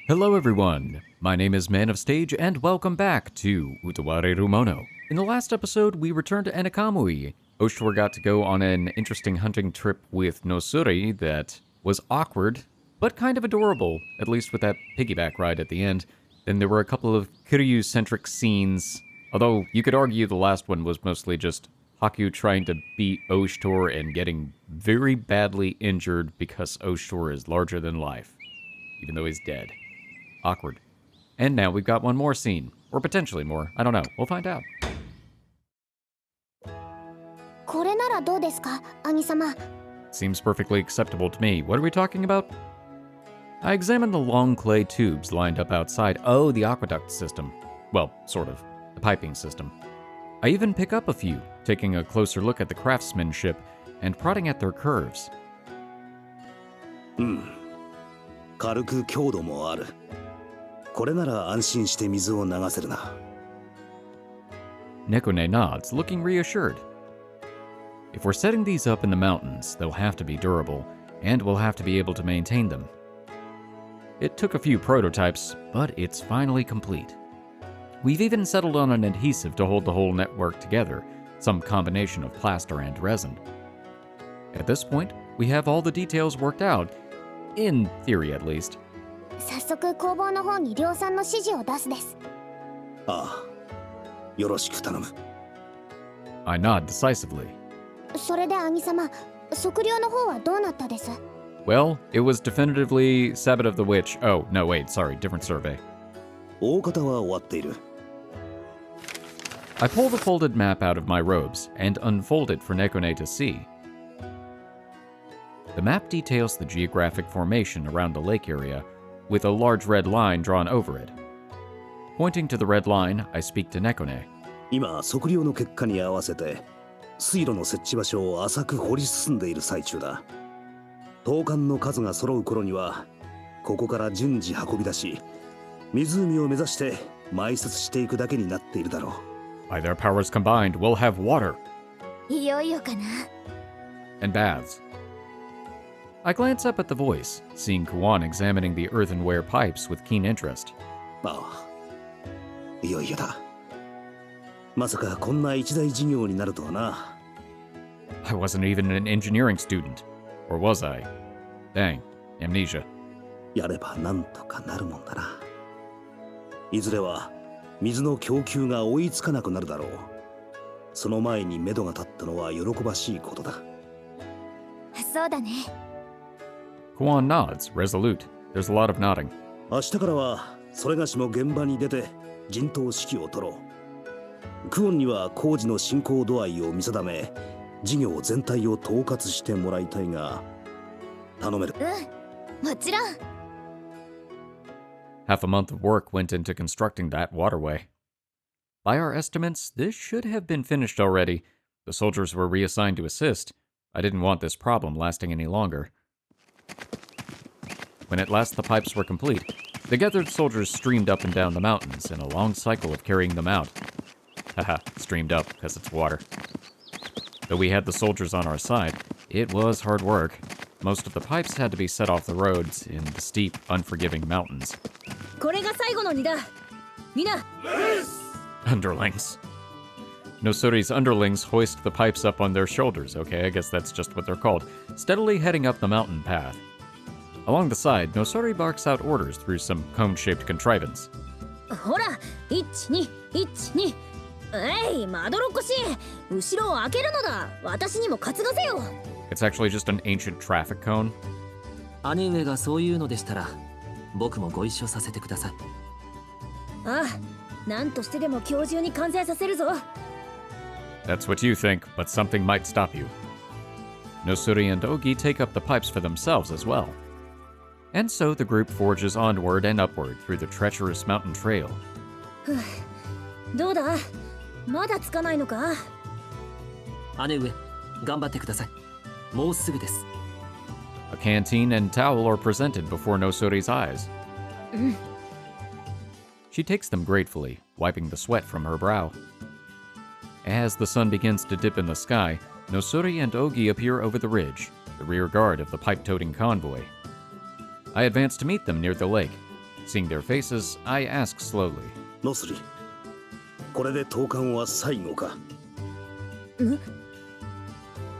Hello everyone, my name is Man of Stage and welcome back to Utawarerumono. In the last episode, we returned to Ennakamuy. Oshtor got to go on an interesting hunting trip with Nosuri that was awkward, but kind of adorable, at least with that piggyback ride at the end. Then there were a couple of Kiryu-centric scenes, although you could argue the last one was mostly just Haku trying to beat Oshtor and getting very badly injured because Oshtor is larger than life, even though he's dead. Awkward. And now we've got one more scene. Or potentially more. I don't know. We'll find out. Seems perfectly acceptable to me. What are we talking about? I examined the long clay tubes lined up outside. Oh, the aqueduct system. Well, sort of. The piping system. I even pick up a few, taking a closer look at the craftsmanship and prodding at their curves. 軽く強度もある。これなら安心して水を流せるな。Nekone nods, looking reassured. If we're setting these up in the mountains, they'll have to be durable, and we'll have to be able to maintain them. It took a few prototypes, but it's finally complete. We've even settled on an adhesive to hold the whole network together, some combination of plaster and resin. At this point, we have all the details worked out, in theory at least. 早速工房の方に量産の指示を出すです。ああ、よろしく頼む。I nod decisively. それで兄様、測量の方はどうなったです？ Well, it was definitively Sabbath of the Witch. Oh, no, wait, sorry, different survey. 大方は終わっている。I pull the folded map out of my robes and unfold it for Nekone to see. The map details the geographic formation around the lake area, with a large red line drawn over it. Pointing to the red line, I speak to Nekone. 今、測量の結果に合わせて、水路の設置場所を浅く掘り進んでいる最中だ。投函の数が揃う頃には、ここから順次運び出し、湖を目指して埋設していくだけになっているだろう。By their powers combined, we'll have water. いよいよかな。And baths. I glance up at the voice, seeing Kuon examining the earthenware pipes with keen interest. ああ、いよいよだ。まさかこんな一大事業になるとはな。I wasn't even an engineering student. Or was I? Dang, amnesia. やればなんとかなるもんだな。いずれは水の供給が追いつかなくなるだろう。その前に目処が立ったのは喜ばしいことだ。そうだね。Kuon nods, resolute. There's a lot of nodding. 明日からはそれがしも現場に出て陣頭指揮を取ろう。クオンには工事の進行度合いを見定め、事業全体を統括してもらいたいが、頼める。もちろん。Half a month of work went into constructing that waterway. By our estimates, this should have been finished already. The soldiers were reassigned to assist. I didn't want this problem lasting any longer. When at last the pipes were complete, the gathered soldiers streamed up and down the mountains in a long cycle of carrying them out. Haha, streamed up because it's water. Though we had the soldiers on our side, it was hard work. Most of the pipes had to be set off the roads in the steep, unforgiving mountains. これが最後の荷だ。みんな。Underlings. Nosuri's underlings hoist the pipes up on their shoulders. Okay, I guess that's just what they're called. Steadily heading up the mountain path. Along the side, Nosuri barks out orders through some cone-shaped contrivance. ほら、1、2、1、2。えい、まどろっこしい。後ろを開けるのだ。私にも担がせよ。It's actually just an ancient traffic cone. 姉上がそういうのでしたら、僕もご一緒させてください。ああ、なんとしてでも今日中に完成させるぞ。That's what you think, but something might stop you. Nosuri and Ogi take up the pipes for themselves as well. And so the group forges onward and upward through the treacherous mountain trail. どうだ？まだつかないのか？姉上、頑張ってください。もうすぐです。A canteen and towel are presented before Nosuri's eyes. She takes them gratefully, wiping the sweat from her brow. As the sun begins to dip in the sky, Nosuri and Ogi appear over the ridge, the rear guard of the pipe-toting convoy. I advance to meet them near the lake. Seeing their faces, I ask slowly. ノスリ、これで投函は最後か。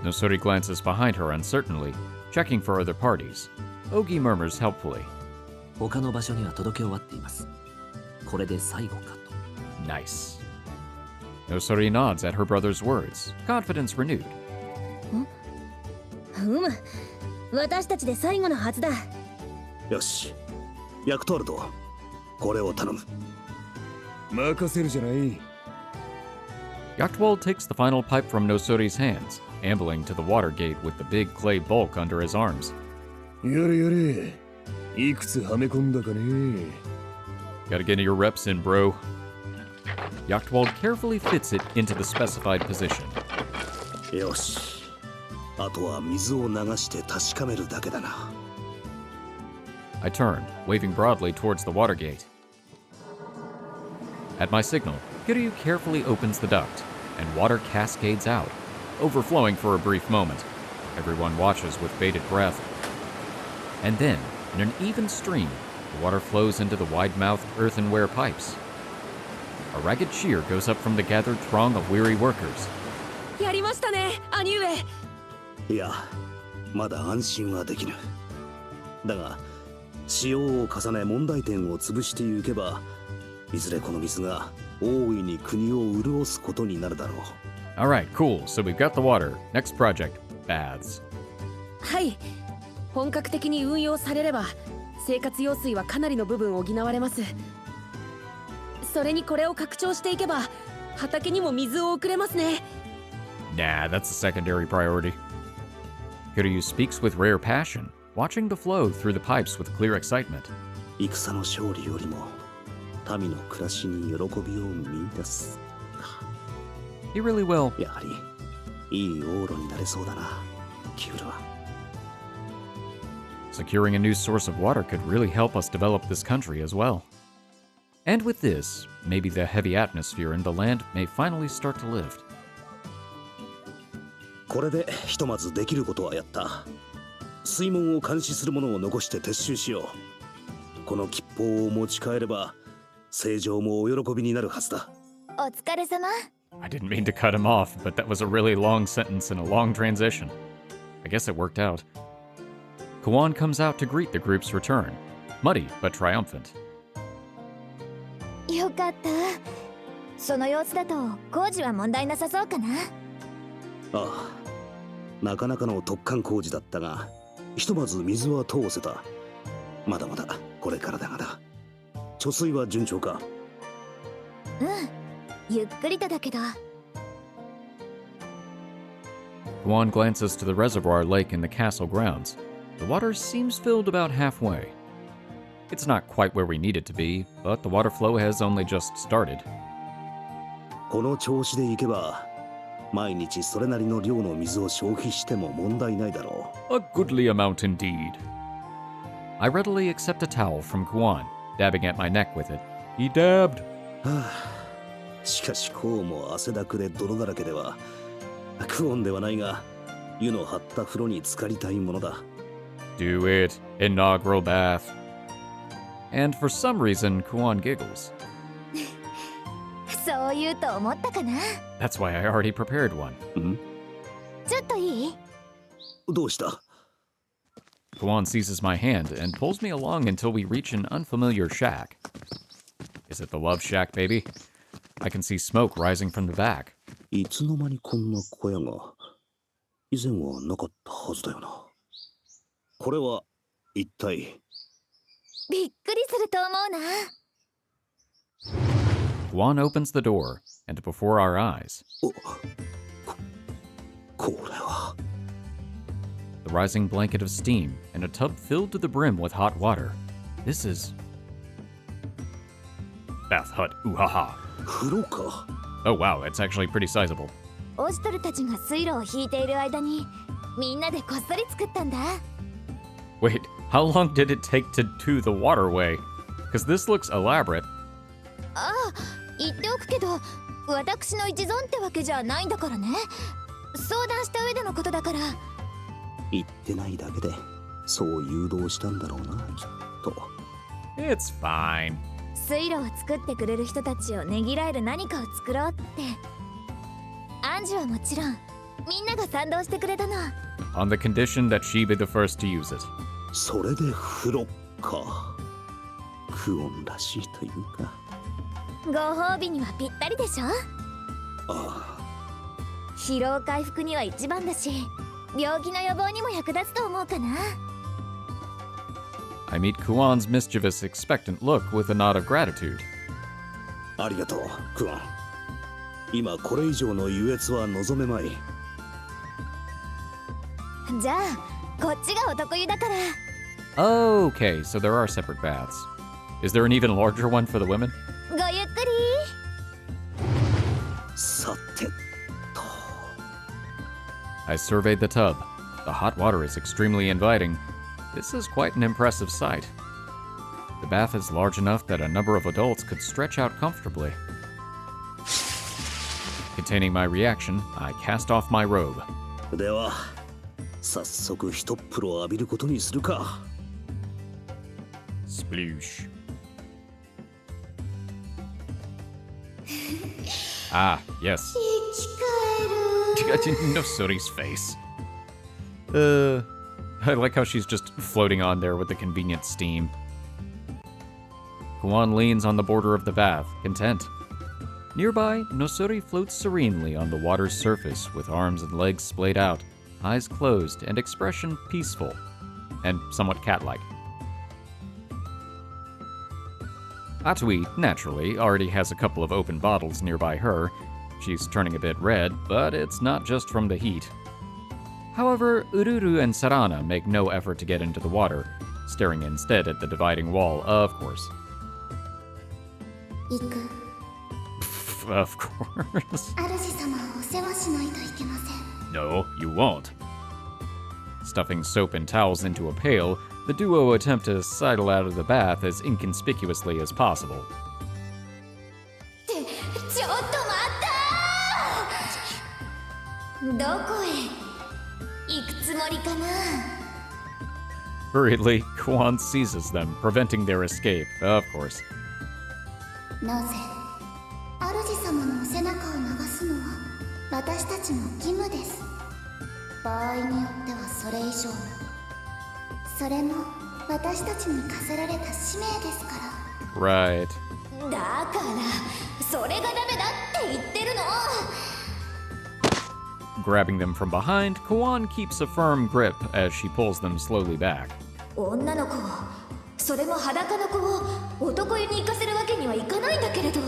Nosuri glances behind her uncertainly, checking for other parties. Ogi murmurs helpfully. 他の場所には届け終わっています。これで最後かと。Nice. Nosuri nods at her brother's words, confidence renewed. 私たちで最後のはずだ。よし、ヤクトールト、これを頼む。任せるじゃない。Yaktwald takes the final pipe from Nosuri's hands, ambling to the water gate with the big clay bulk under his arms. やれやれ、いくつはめ込んだかね。Gotta get your reps in, bro. Yaktwald carefully fits it into the specified position. よし、あとは水を流して確かめるだけだな。I turn, waving broadly towards the water gate. At my signal, Kiryu carefully opens the duct, and water cascades out, overflowing for a brief moment. Everyone watches with bated breath. And then, in an even stream, the water flows into the wide-mouthed earthenware pipes. A ragged cheer goes up from the gathered throng of weary workers. やりましたね、兄上。いや、まだ安心はできぬ。だが、使用を重ね問題点を潰していけば、いずれこの水が大いに国を潤すことになるだろう。Alright, cool. So we've got the water. Next project, baths. はい、本格的に運用されれば生活用水はかなりの部分補われます。それにこれを拡張していけば畑にも水を送れますね。Nah, that's a secondary priority. Kiryu speaks with rare passion, watching the flow through the pipes with clear excitement. 戦の勝利よりも民の暮らしに喜びを見出す。He really will. やはりいい往路になれそうだな、キュールは。Securing a new source of water could really help us develop this country as well. And with this, maybe the heavy atmosphere in the land may finally start to lift. これでひとまずできることはやった。水門を監視する者を残して撤収しよう。この吉報を持ち帰れば正常もお喜びになるはずだ。お疲れ様。I didn't mean to cut him off, but that was a really long sentence and a long transition. I guess it worked out. Kuon comes out to greet the group's return, muddy but triumphant. よかった。その様子だと工事は問題なさそうかな。ああ、なかなかの突貫工事だったが、ひとまず水は通せた。まだまだこれからだがな。貯水は順調か？ゆっくりとだけど。Kuon glances to the reservoir lake in the castle grounds. The water seems filled about halfway. It's not quite where we need it to be, but the water flow has only just started. この調子でいけば、毎日それなりの量の水を消費しても問題ないだろう。A goodly amount indeed. I readily accept a towel from Kuon, dabbing at my neck with it. He dabbed. はあ、しかしこうも汗だくで泥だらけでは、クオンではないが、湯の張った風呂に浸かりたいものだ。Do it. Inaugural bath. And for some reason, Kuon giggles. そう言うと思ったかな。That's why I already prepared one. ちょっといい？どうした？ Kuon seizes my hand and pulls me along until we reach an unfamiliar shack. Is it the love shack, baby? I can see smoke rising from the back. いつの間にこんな小屋が以前はなかったはずだよな。これは一体。びっくりすると思うな。Kuon opens the door, and before our eyes, これは。 the rising blanket of steam and a tub filled to the brim with hot water. This is... Bath hut, ooh ha ha. 風呂か。Oh wow, it's actually pretty sizable. オシトルたちが水路を引いている間にみんなでこっそり作ったんだ。Wait, how long did it take to do the waterway? Because this looks elaborate. ああ、言っておくけど、私の一存ってわけじゃないんだからね。相談した上でのことだから。言ってないだけでそう誘導したんだろうな、きっと。It's fine. 水路を作ってくれる人たちをねぎらえる何かを作ろうって。アンジュはもちろんみんなが賛同してくれたの。 On the condition that she be the first to use it. それで風呂か。クオンらしいというか。ご褒美にはぴったりでしょ。あ疲労回復には一番だし、病気の予防にも役立つと思うかな。 I meet Kuon's mischievous, expectant look with a nod of gratitude. あ、ありがとうクオン。今これ以上の優越は望めまい。じゃあこっちがお得意だから。 Okay, so there are separate baths. Is there an even larger one for the women? ごゆっくり。さてと。 I surveyed the tub. The hot water is extremely inviting. This is quite an impressive sight. The bath is large enough that a number of adults could stretch out comfortably. Containing my reaction, I cast off my robe. では早速一風呂浴びることにするか。 Sploosh. Ah, yes. Nosuri's face. I like how she's just floating on there with the convenient steam. Kuon leans on the border of the bath, content. Nearby, Nosuri floats serenely on the water's surface with arms and legs splayed out, eyes closed, and expression peaceful, and somewhat cat-like. Atui, naturally, already has a couple of open bottles nearby her. She's turning a bit red, but it's not just from the heat. However, Ururu and Sarana make no effort to get into the water, staring instead at the dividing wall, of course. 行く。 Of course. 主様をお世話しないといけません。 No, you won't. Stuffing soap and towels into a pail, the duo attempt to sidle out of the bath as inconspicuously as possible. ちょっと待った。どこへ行くつもりかな。 Hurriedly, Kuon seizes them, preventing their escape, of course. なぜ主様のお背中を流すのは私たちの義務です。場合によってはそれ以上の、それも私たちに課せられた使命ですから。 Right. だからそれがダメだって言ってるの。 Grabbing them from behind, Kuon keeps a firm grip as she pulls them slowly back. 女の子を、それも裸の子を男湯に行かせるわけにはいかないんだけれど。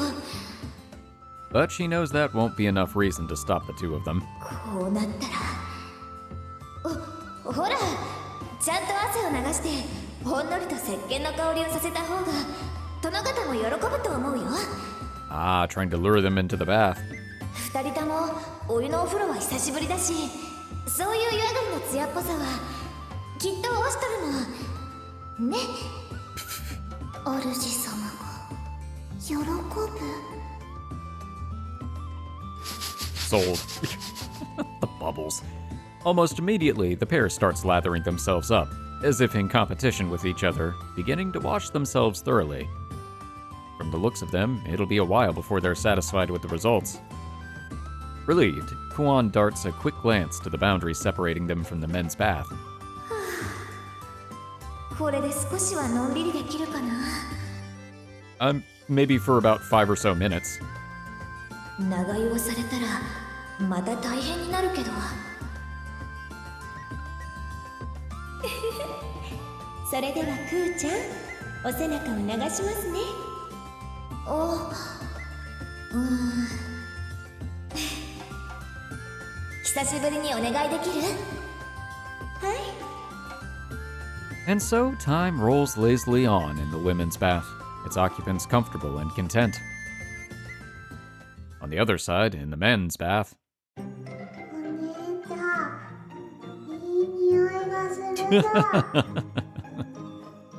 But she knows that won't be enough reason to stop the two of them. こうなったら、ほら、ちゃんと汗を流してほんのりと石鹸の香りをさせた方が殿方も喜ぶと思うよ。 Ah, trying to lure them into the bath. 二人ともお湯のお風呂は久しぶりだし、そういう湯上がりの艶っぽさはきっとオシトルのね。主様が喜ぶ。 Sold. The bubbles. Almost immediately, the pair starts lathering themselves up, as if in competition with each other, beginning to wash themselves thoroughly. From the looks of them, it'll be a while before they're satisfied with the results. Relieved, Kuon darts a quick glance to the boundary separating them from the men's bath. これで少しはのんびりできるかな。Maybe for about 5 or so minutes. 長湯をされたらまた大変になるけど。それではクーちゃん、お背中を流しますね。久しぶりにお願いできる？はい。 And so, time rolls lazily on in the women's bath, its occupants comfortable and content. On the other side, in the men's bath...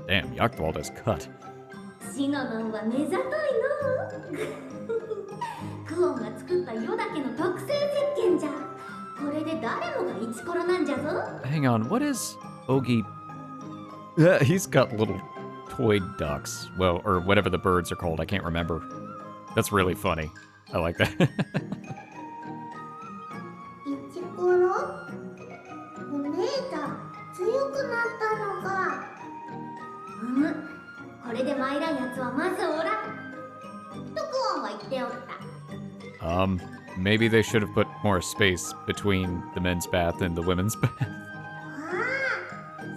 Damn, Yachtwald is cut. シナモンは目ざといの。クオンが作った世だけの特製石鹸じゃ。これで誰もがイチコロなんじゃぞ。 Hang on, what is Ogi... he's got little toy ducks. Well, or whatever the birds are called, I can't remember. That's really funny. I like that. イチコロお姉ちゃん強くなったのかこれで参らんやつはまずおらんとクオンは言っておった Maybe they should have put more space between the men's bath and the women's bath.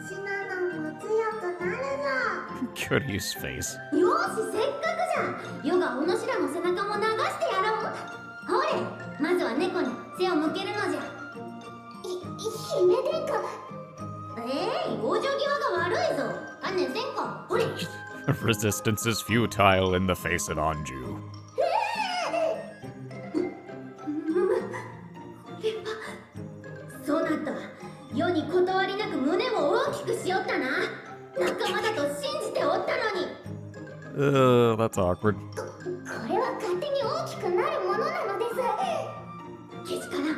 シナノンも強くなるぞ Kuryu's face. よしせっかくじゃヨがおのしらの背中も流してやろうほれまずは猫に背を向けるのじゃ姫殿下往生際が悪いぞ観念せんかほれ Resistance is futile in the face of Anju. そうなったわ世に断りなく胸を大きくしよったな仲間だと信じておったのに That's awkward. これは勝手に大きくなるものなのですけしからん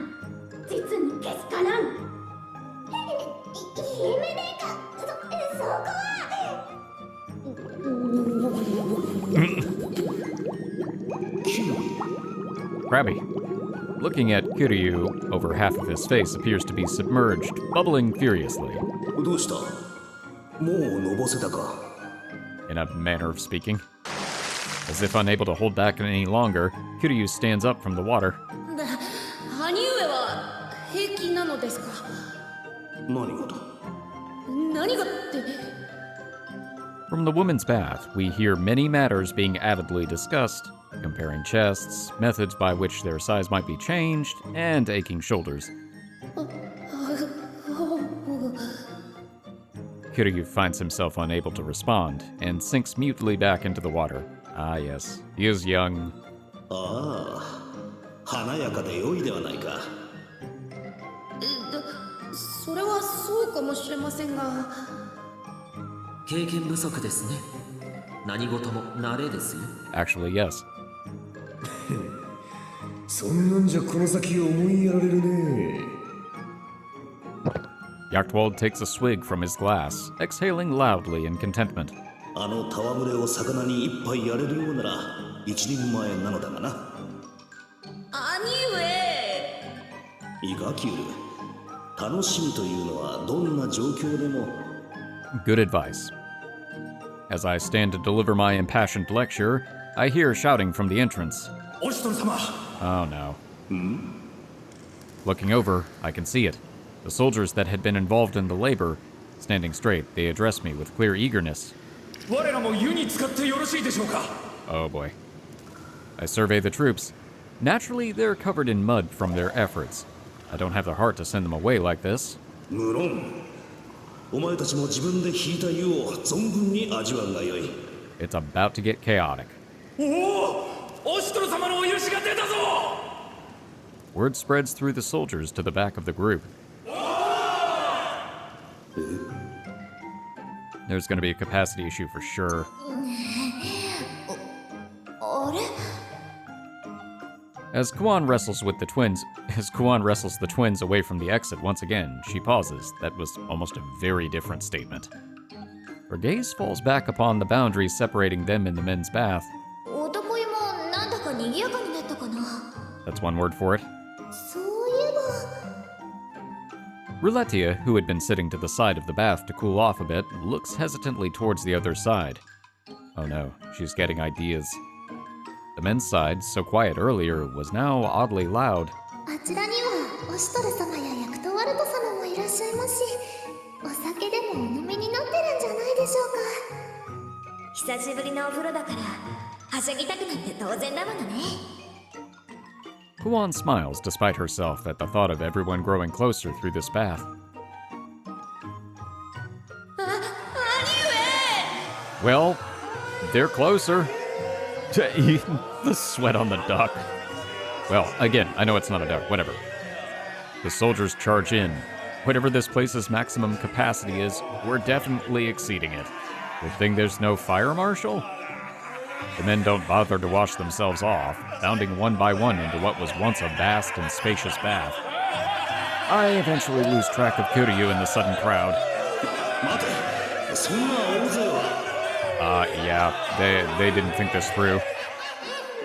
実にけしからん姫殿下そこは Crabby. Looking at Kiryu, over half of his face appears to be submerged, bubbling furiously. どうしたもうのぼせたか In a manner of speaking. As if unable to hold back any longer, Kiryu stands up from the water. 兄上は平気なのですか何事何がって From the women's bath, we hear many matters being avidly discussed, comparing chests, methods by which their size might be changed, and aching shoulders. Kiryu finds himself unable to respond, and sinks mutely back into the water. Ah yes, he is young. ああ華やかで良いではないかそれはそうかもしれませんが経験不足ですね。何事も慣れですよ。 Actually, yes. そんなんじゃこの先思いやられるね Yachtwald takes a swig from his glass, exhaling loudly in contentment. あの戯れを魚に一杯やれるようなら一人前なのだがな兄上いいかキュール楽しみというのはどんな状況でも Good advice. As I stand to deliver my impassioned lecture, I hear shouting from the entrance. オシトル様 Oh no. Looking over, I can see it. The soldiers that had been involved in the labor. Standing straight, they address me with clear eagerness. 我らも湯に使ってよろしいでしょうか Oh boy. I survey the troops. Naturally, they're covered in mud from their efforts. I don't have the heart to send them away like this. 無論お前たちも自分で引いた湯を存分に味わうがよい It's about to get chaotic. おおオシトル様のお許しが出たぞ Word spreads through the soldiers to the back of the group. There's going to be a capacity issue for sure. あれ As Kuon wrestles the twins away from the exit once again, she pauses. That was almost a very different statement. Her gaze falls back upon the boundaries separating them in the men's bath. 男湯もなんだか賑やかになったかな That's one word for it. そういえば Ruletia, who had been sitting to the side of the bath to cool off a bit, looks hesitantly towards the other side. Oh no, she's getting ideas. The men's side, so quiet earlier, was now oddly loud. あちらにはオシトル様やヤクトワルト様もいらっしゃいますしお酒でもお飲みになってるんじゃないでしょうか久しぶりのお風呂だからはしゃぎたくなって当然だものね Kuon smiles despite herself at the thought of everyone growing closer through this bath. 兄上 Well, they're closer. The sweat on the duck. Well, again, I know it's not a duck, whatever. The soldiers charge in. Whatever this place's maximum capacity is, we're definitely exceeding it. Good thing there's no fire marshal? The men don't bother to wash themselves off, bounding one by one into what was once a vast and spacious bath. I eventually lose track of Kiryu in the sudden crowd. 待てそんな大勢は Yeah, they didn't think this through.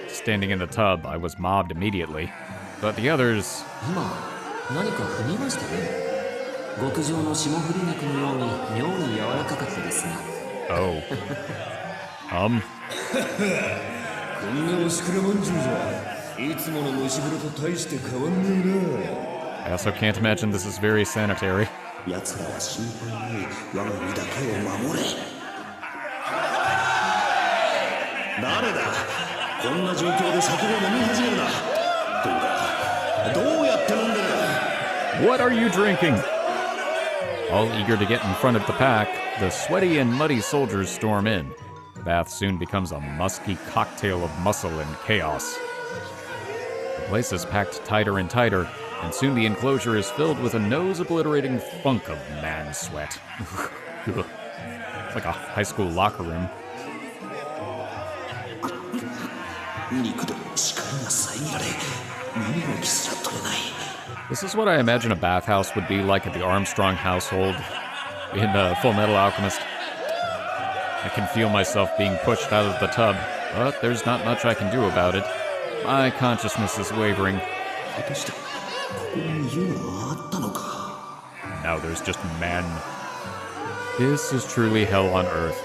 Standing in the tub, I was mobbed immediately. But the others... 今何か踏みましたね。極上の霜降り肉のように妙に柔らかかったですが。Oh. こんなおしくらまんじゅうじゃいつもの蒸し風呂と大して変わんねえな。 I also can't imagine this is very sanitary. 奴らは心配に我が身だけを守れ。誰だこんな状況で酒を飲み始めるな。というかどうやって飲んでる。 What are you drinking? All eager to get in front of the pack, the sweaty and muddy soldiers storm in. The bath soon becomes a musky cocktail of muscle and chaos. The place is packed tighter and tighter, and soon the enclosure is filled with a nose-obliterating funk of man sweat. It's like a high school locker room. 肉で視界が遮られ身動きすら取れない。 This is what I imagine a bathhouse would be like at the Armstrong household in Full Metal Alchemist. I can feel myself being pushed out of the tub, but there's not much I can do about it. My consciousness is wavering. 果たしてここに湯があったのか。 Now there's just men. This is truly hell on earth.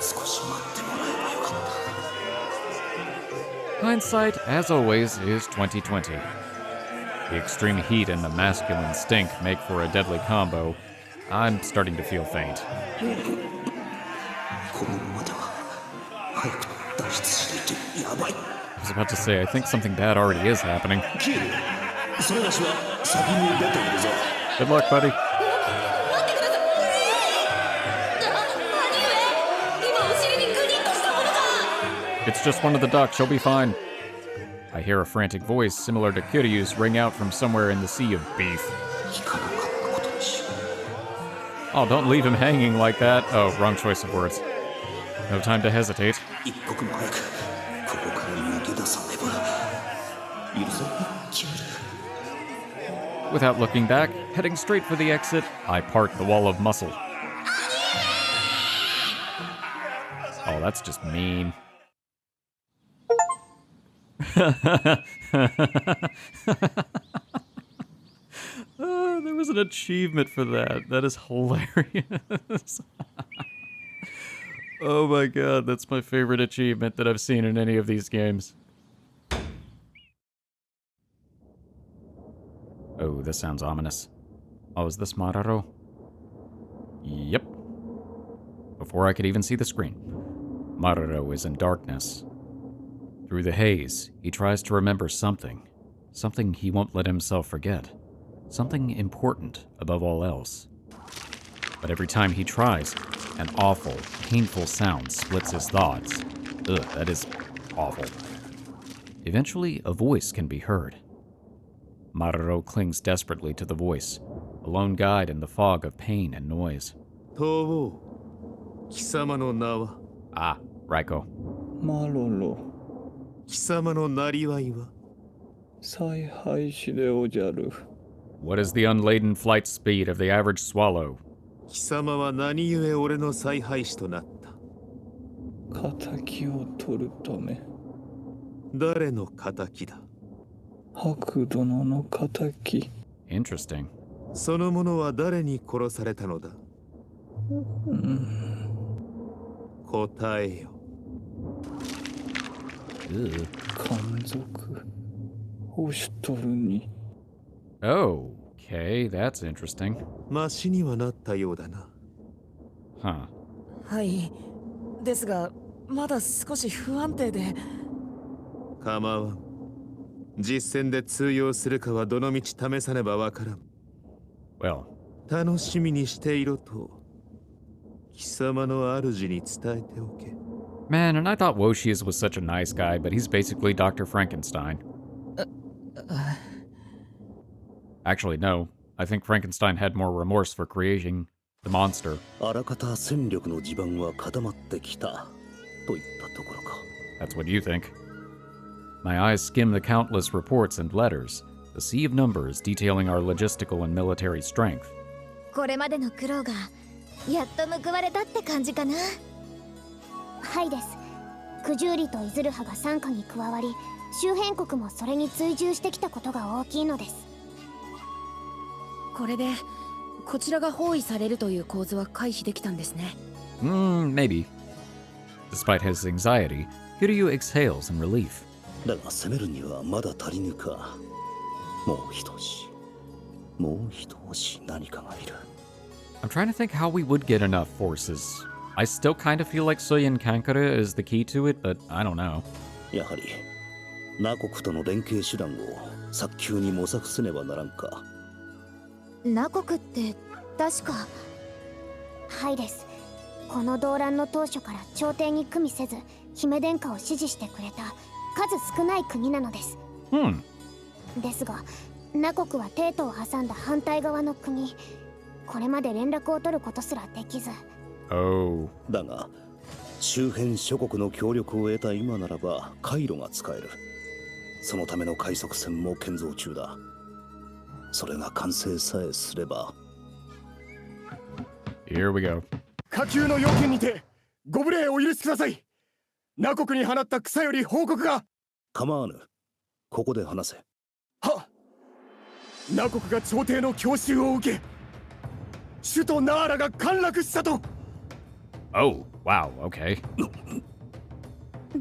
少し待ってもらえばよかった。 Hindsight, as always, is 2020. The extreme heat and the masculine stink make for a deadly combo. I'm starting to feel faint. このままでは早く脱出しないとやばい。 I was about to say, I think something bad already is happening. キール、それがしは先に出ているぞ。 Good luck, buddy. 待ってください。兄上、今お尻にグニッとしたものが。 It's just one of the ducks, she'll be fine. I hear a frantic voice similar to Kiryu's ring out from somewhere in the sea of beef. 聞かなかったことにしよう。 Oh, don't leave him hanging like that. Oh, wrong choice of words. No time to hesitate. 一刻も早くここから逃げ出さねば。許せ、キール。 Without looking back, heading straight for the exit, I part the wall of muscle. Oh, that's just mean. Oh, there was an achievement for that. That is hilarious. Oh my god, that's my favorite achievement that I've seen in any of these games. Oh, this sounds ominous. Oh, is this Mararo? Yep. Before I could even see the screen, Mararo is in darkness. Through the haze, he tries to remember something. Something he won't let himself forget. Something important above all else. But every time he tries, an awful, painful sound splits his thoughts. Ugh, that is awful. Eventually, a voice can be heard. Mararo clings desperately to the voice, a lone guide in the fog of pain and noise. 逃亡貴様の名は Ah, Raiko. マロロ、貴様のなりわいは采配師でおじゃる。 What is the unladen flight speed of the average swallow? 貴様は何故俺の采配師となった。仇を取るため。誰の仇だ。白殿の仇。 Interesting. その者は誰に殺されたのだ。答えよ。 Ugh. 奸賊。オシュトルに。 Okay, that's interesting. マシにはなったようだな。 Huh. はい。ですが、まだ少し不安定で。構わん。実戦で通用するかはどのみち試さねばわからん。 Well, 楽しみにしていろと貴様の主に伝えておけ。 man, and I thought Woshius was such a nice guy, but he's basically Dr. Frankenstein. Actually, no. I think Frankenstein had more remorse for creating the monster. あらかた戦力の地盤は固まってきたといったところか。 That's what you think. My eyes skim the countless reports and letters, the sea of numbers detailing our logistical and military strength. これまでの苦労がやっと報われたって感じかな。はいです。九十里とイズル派が傘下に加わり、周辺国もそれに追従してきたことが大きいのです。これでこちらが包囲されるという構図は回避できたんですね。Maybe. Despite his anxiety, Kiryu exhales in relief. だが攻めるにはまだ足りぬか。もう一押し何かがいる。I'm trying to think how we would get enough forces. I still kind of feel like Soyankekur is the key to it, but I don't know. やはりナコクとの連携手段を早急に模索せねばならんか。ナコクって確か。はいです。この動乱の当初から朝廷に組みせず姫殿下を支持してくれた数少ない国なのです。ですがナコクは帝都を挟んだ反対側の国、これまで連絡を取ることすらできず。だが周辺諸国の協力を得た今ならば回路が使える。そのための快速船も建造中だ。それが完成さえすれば。 Here we go. 下級の要件にてご無礼をお許しください。ナコクに放った草より報告が。構わぬ。ここで話せ。はっ。ナコクが朝廷の強襲を受け、首都ナーラが陥落したと。Oh, wow, okay.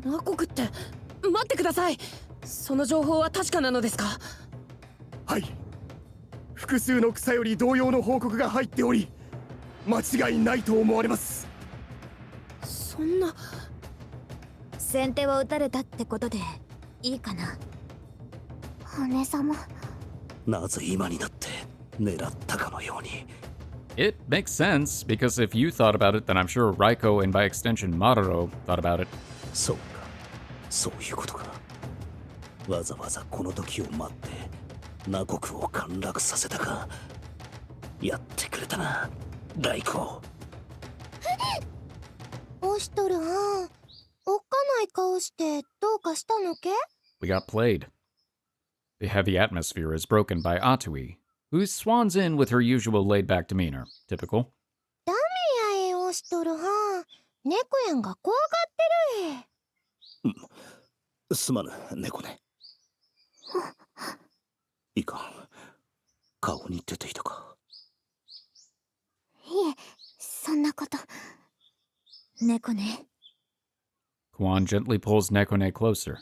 ナコクって待ってください。その情報は確かなのですか？はい。複数の草より同様の報告が入っており、間違いないと思われます。そんな。先手を打たれたってことでいいかな。姉様、なぜ今になって狙ったかのように。It makes sense, because if you thought about it, then I'm sure Raiko and by extension Maruro thought about it. そうか、そういうことか。わざわざこの時を待ってナコクを陥落させたか。やってくれたな、ライコ。オシトルはん、おっかない顔してどうかしたのけ？ We got played. The heavy atmosphere is broken by Atui, who swans in with her usual laid-back demeanor. Typical. ダメやえ、オシトルはん。猫やんが怖がってるえ。すまぬ、猫ね。いかん。顔に出ていたか。いえ、そんなこと。猫ね。Kuon gently pulls Nekone closer.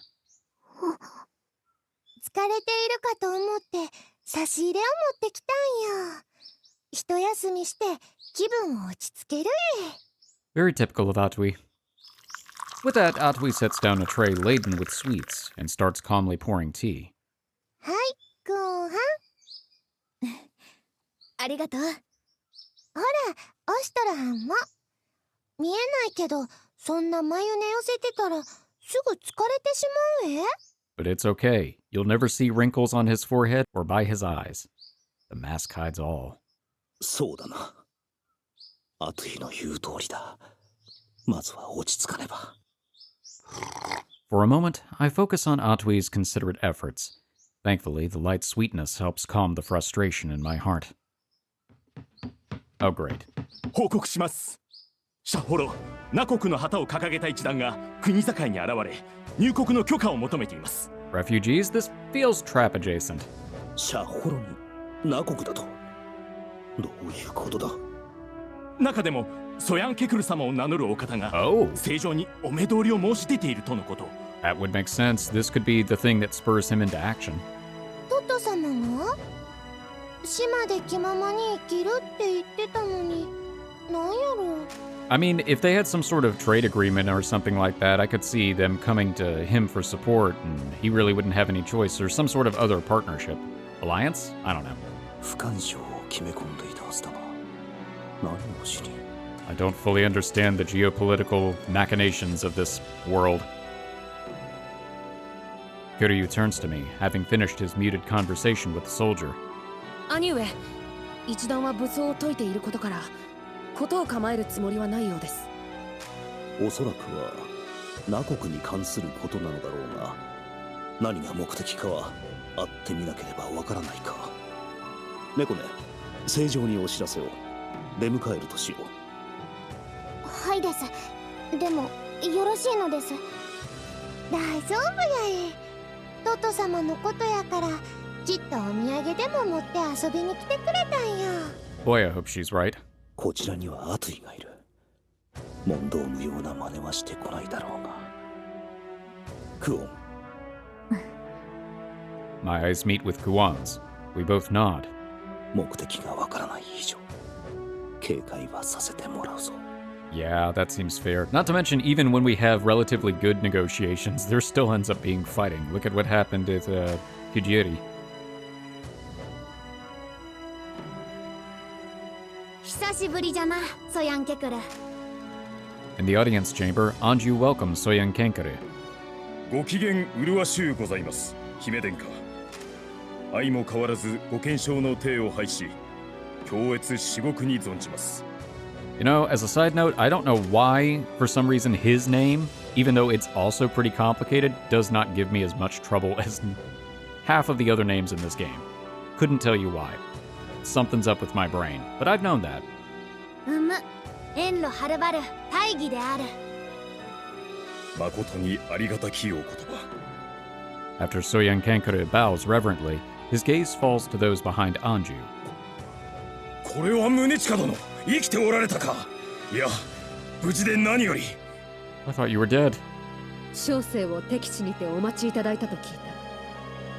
疲れているかと思って差し入れを持ってきたんよ。一休みして気分を落ち着けるえ。 Very typical of Atui. With that, Atui sets down a tray laden with sweets and starts calmly pouring tea. はい、ご飯。ありがとう。ほら、オシトラはんも。見えないけど、そんな眉根寄せてたらすぐ疲れてしまうえ。But it's okay. You'll never see wrinkles on his forehead or by his eyes. The mask hides all. そうだな。アトゥイの言う通りだ。まずは落ち着かねば。For a moment, I focus on Atui's considerate efforts. Thankfully, the light sweetness helps calm the frustration in my heart. Oh, great. 報告します。シャホロ、ナコクの旗を掲げた一団が国境に現れ、入国の許可を求めています。Refugees, this feels trap adjacent. シャホロにナコクだと。どういうことだ。中でもソヤンケクル様を名乗るお方が Oh. 正常にお目通りを申し出ているとのこと。That would make sense. This could be the thing that spurs him into action. トト様が島で気ままに生きるって言ってたのに、なんやろ。I mean, if they had some sort of trade agreement or something like that, I could see them coming to him for support, and he really wouldn't have any choice, or some sort of other partnership. Alliance? I don't know. 不干渉を決め込んでいたはずだが、何をしに。 I don't fully understand the geopolitical machinations of this world. Kiryu turns to me, having finished his muted conversation with the soldier. 兄上、一団は武装を解いていることから事を構えるつもりはないようです。おそらくはナコクに関することなのだろうが、何が目的かは会ってみなければわからないか。猫ね、正常にお知らせを。出迎えるとしよう。はいです。でもよろしいのです。大丈夫やい。トト様のことやからきっとお土産でも持って遊びに来てくれたんや。 Boy, I hope she's right. こちらにはアトゥイがいる。問答無用な真似はしてこないだろうが。クオン。My eyes meet with Kuon's. We both nod. 目的がわからない以上警戒はさせてもらうぞ。 Yeah, that seems fair. Not to mention, even when we have relatively good negotiations, there still ends up being fighting. Look at what happened with Kujiri. 久しぶりじゃな、ソヤンケクル。 In the audience chamber, Anju welcomes Soyankekur. ご機嫌麗しゅうございます、姫殿下。相も変わらずご健勝の体を拝し、強越至極に存じます。 You know, as a side note, I don't know why, for some reason, his name, even though it's also pretty complicated, does not give me as much trouble as half of the other names in this game. Couldn't tell you why. Something's up with my brain, but I've known that. 遠路はるばる大義である。誠にありがたきお言葉。 After Soyankekur bows reverently, his gaze falls to those behind Anju. これは宗近殿、生きておられたか。いや、無事で何より。 I thought you were dead. 小生を敵地にてお待ちいただいたと聞い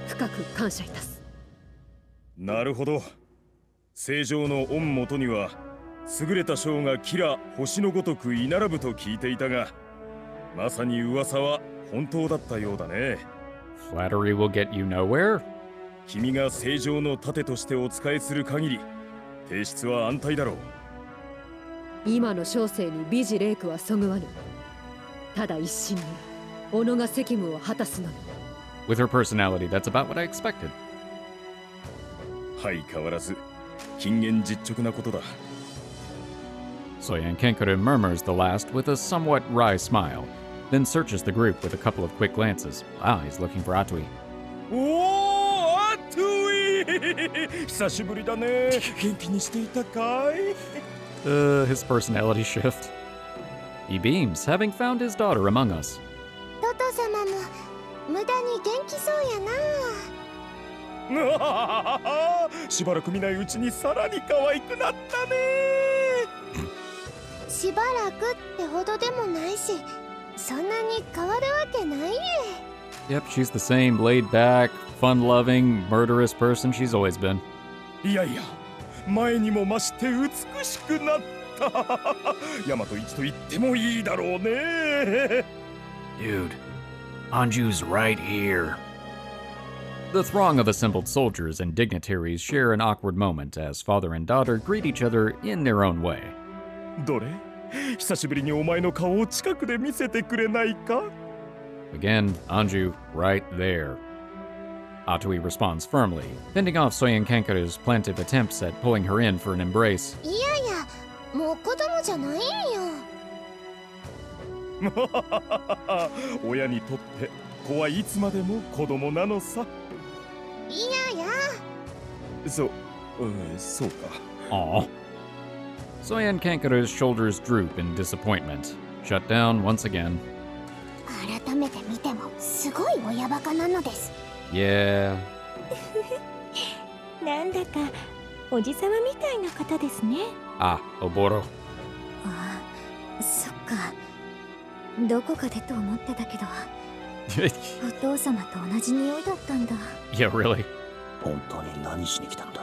た。深く感謝いたす。なるほど。正常の御元には優れた将がキラ星のごとく居並ぶと聞いていたが、まさに噂は本当だったようだね。 Flattery will get you nowhere. 君が正常の盾としてお仕えする限り、提出は安泰だろう。今の小生に美辞麗句はそぐわぬ。ただ一心に己が責務を果たすのみ。 With her personality, that's about what I expected. 相変わらず謹厳実直なことだ。 Soyankekur murmurs the last with a somewhat wry smile, then searches the group with a couple of quick glances. Ah, he's looking for Atui. おー、アトゥイ久しぶりだね。元気にしていたかい。 His personality shift. He beams, having found his daughter among us. トト様も無駄に元気そうやな。しばらく見ないうちにさらに可愛くなったね。しばらくってほどでもないし、そんなに変わるわけないえ。 Yep, she's the same laid back, fun-loving, murderous person she's always been. いやいや、前にも増して美しくなった。ヤマト一と言ってもいいだろうね。Dude, Anju's right here. The throng of assembled soldiers and dignitaries share an awkward moment as father and daughter greet each other in their own way. どれ？久しぶりにお前の顔を近くで見せてくれないか？ Again, Anju, right there. Atui responds firmly, fending off Soyankekur's plaintive attempts at pulling her in for an embrace. いやいや、もう子供じゃないんよ。親にとって子はいつまでも子供なのさ。いやいや。そうか。Aw. Soyankekur's shoulders droop in disappointment, shut down once again. 改めて見てもすごい親バカなのです。Yeah. なんだかおじさまみたいな方ですね。Ah, Oboro. ああ、そっか。どこかでと思ってたけど、お父様と同じ匂いだったんだ。Yeah, really? 本当に何しに来たんだ。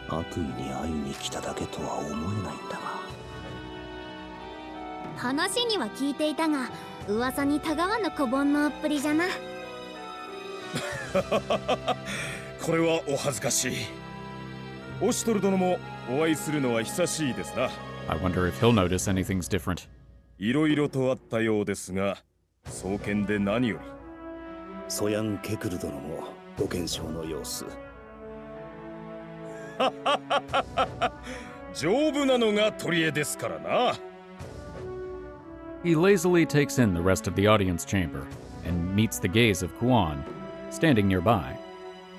アトゥイに会いに来ただけとは思えないんだが。話には聞いていたが、噂にたがわぬ小盆のっぷりじゃな。これはお恥ずかしい。オシュトル殿もお会いするのは久しいですな。I wonder if he'll notice anything's different. いろいろとあったようですが、双剣で何より。ソヤンケクル殿もご健勝の様子。丈夫なのが取り柄ですからな。He lazily takes in the rest of the audience chamber and meets the gaze of Kuon, standing nearby.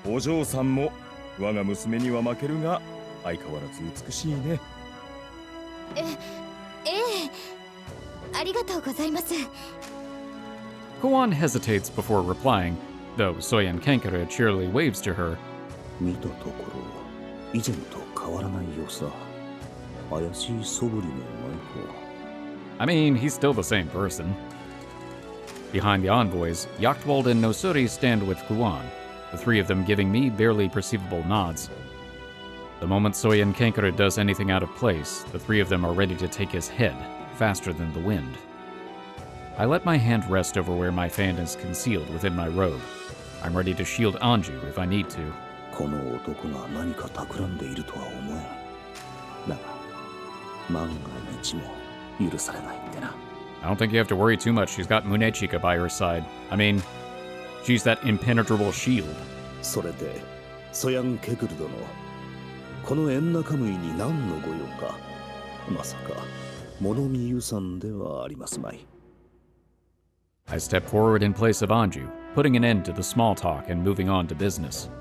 お嬢さんも我が娘には負けるが相変わらず美しいね。ええ、ありがとうございます。 Kuon hesitates before replying, though Soyankekur cheerily waves to her. 見たところ以前と変わらないよさ。怪しい素振りもないか。 I mean, he's still the same person. Behind the envoys, Yachtwald and Nosuri stand with Kuon, the three of them giving me barely perceivable nods. The moment Soyankekur does anything out of place, the three of them are ready to take his head, faster than the wind. I let my hand rest over where my fan is concealed within my robe. I'm ready to shield Anju if I need to. この男が何か企んでいるとは思えん。だが、万が一も許されないってな。 I don't think you have to worry too much. She's got Munechika by her side. I mean, she's that impenetrable shield. それで、ソヤンケクル殿、このエンナカムイに何のご用か。まさか、物見遊山ではありますまい。 I step forward in place of Anju, putting an end to the small talk and moving on to business.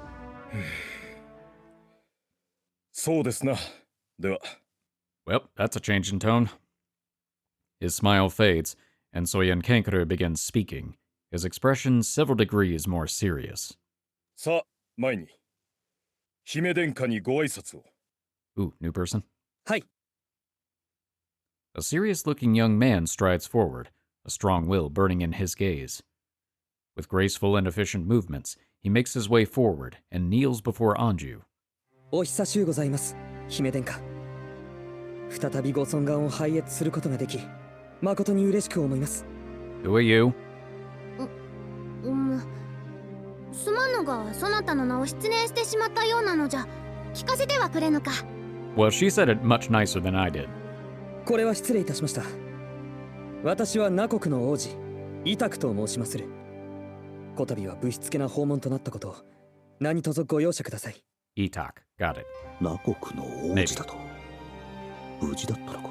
そうですな。では。 Well, that's a change in tone. His smile fades, and Soyankekur begins speaking, his expression several degrees more serious. さあ、前に。姫殿下にご挨拶を。 Ooh, new person? はい。 A serious-looking young man strides forward, a strong will burning in his gaze. With graceful and efficient movements, he makes his way forward and kneels before Anju. お久しゅうございます、姫殿下。再びご尊顔を拝謁することができ、誠に嬉しく思います。 Who are you? すまぬが、そなたの名を失念してしまったようなのじゃ。聞かせてはくれぬか。 Well, she said it much nicer than I did. これは失礼いたしました。私はナコクの王子、イタクと申しまする。こたびはぶしつけな訪問となったことを、何卒ご容赦ください。Itak, got it. ナコクの王子だと。無事だったのか。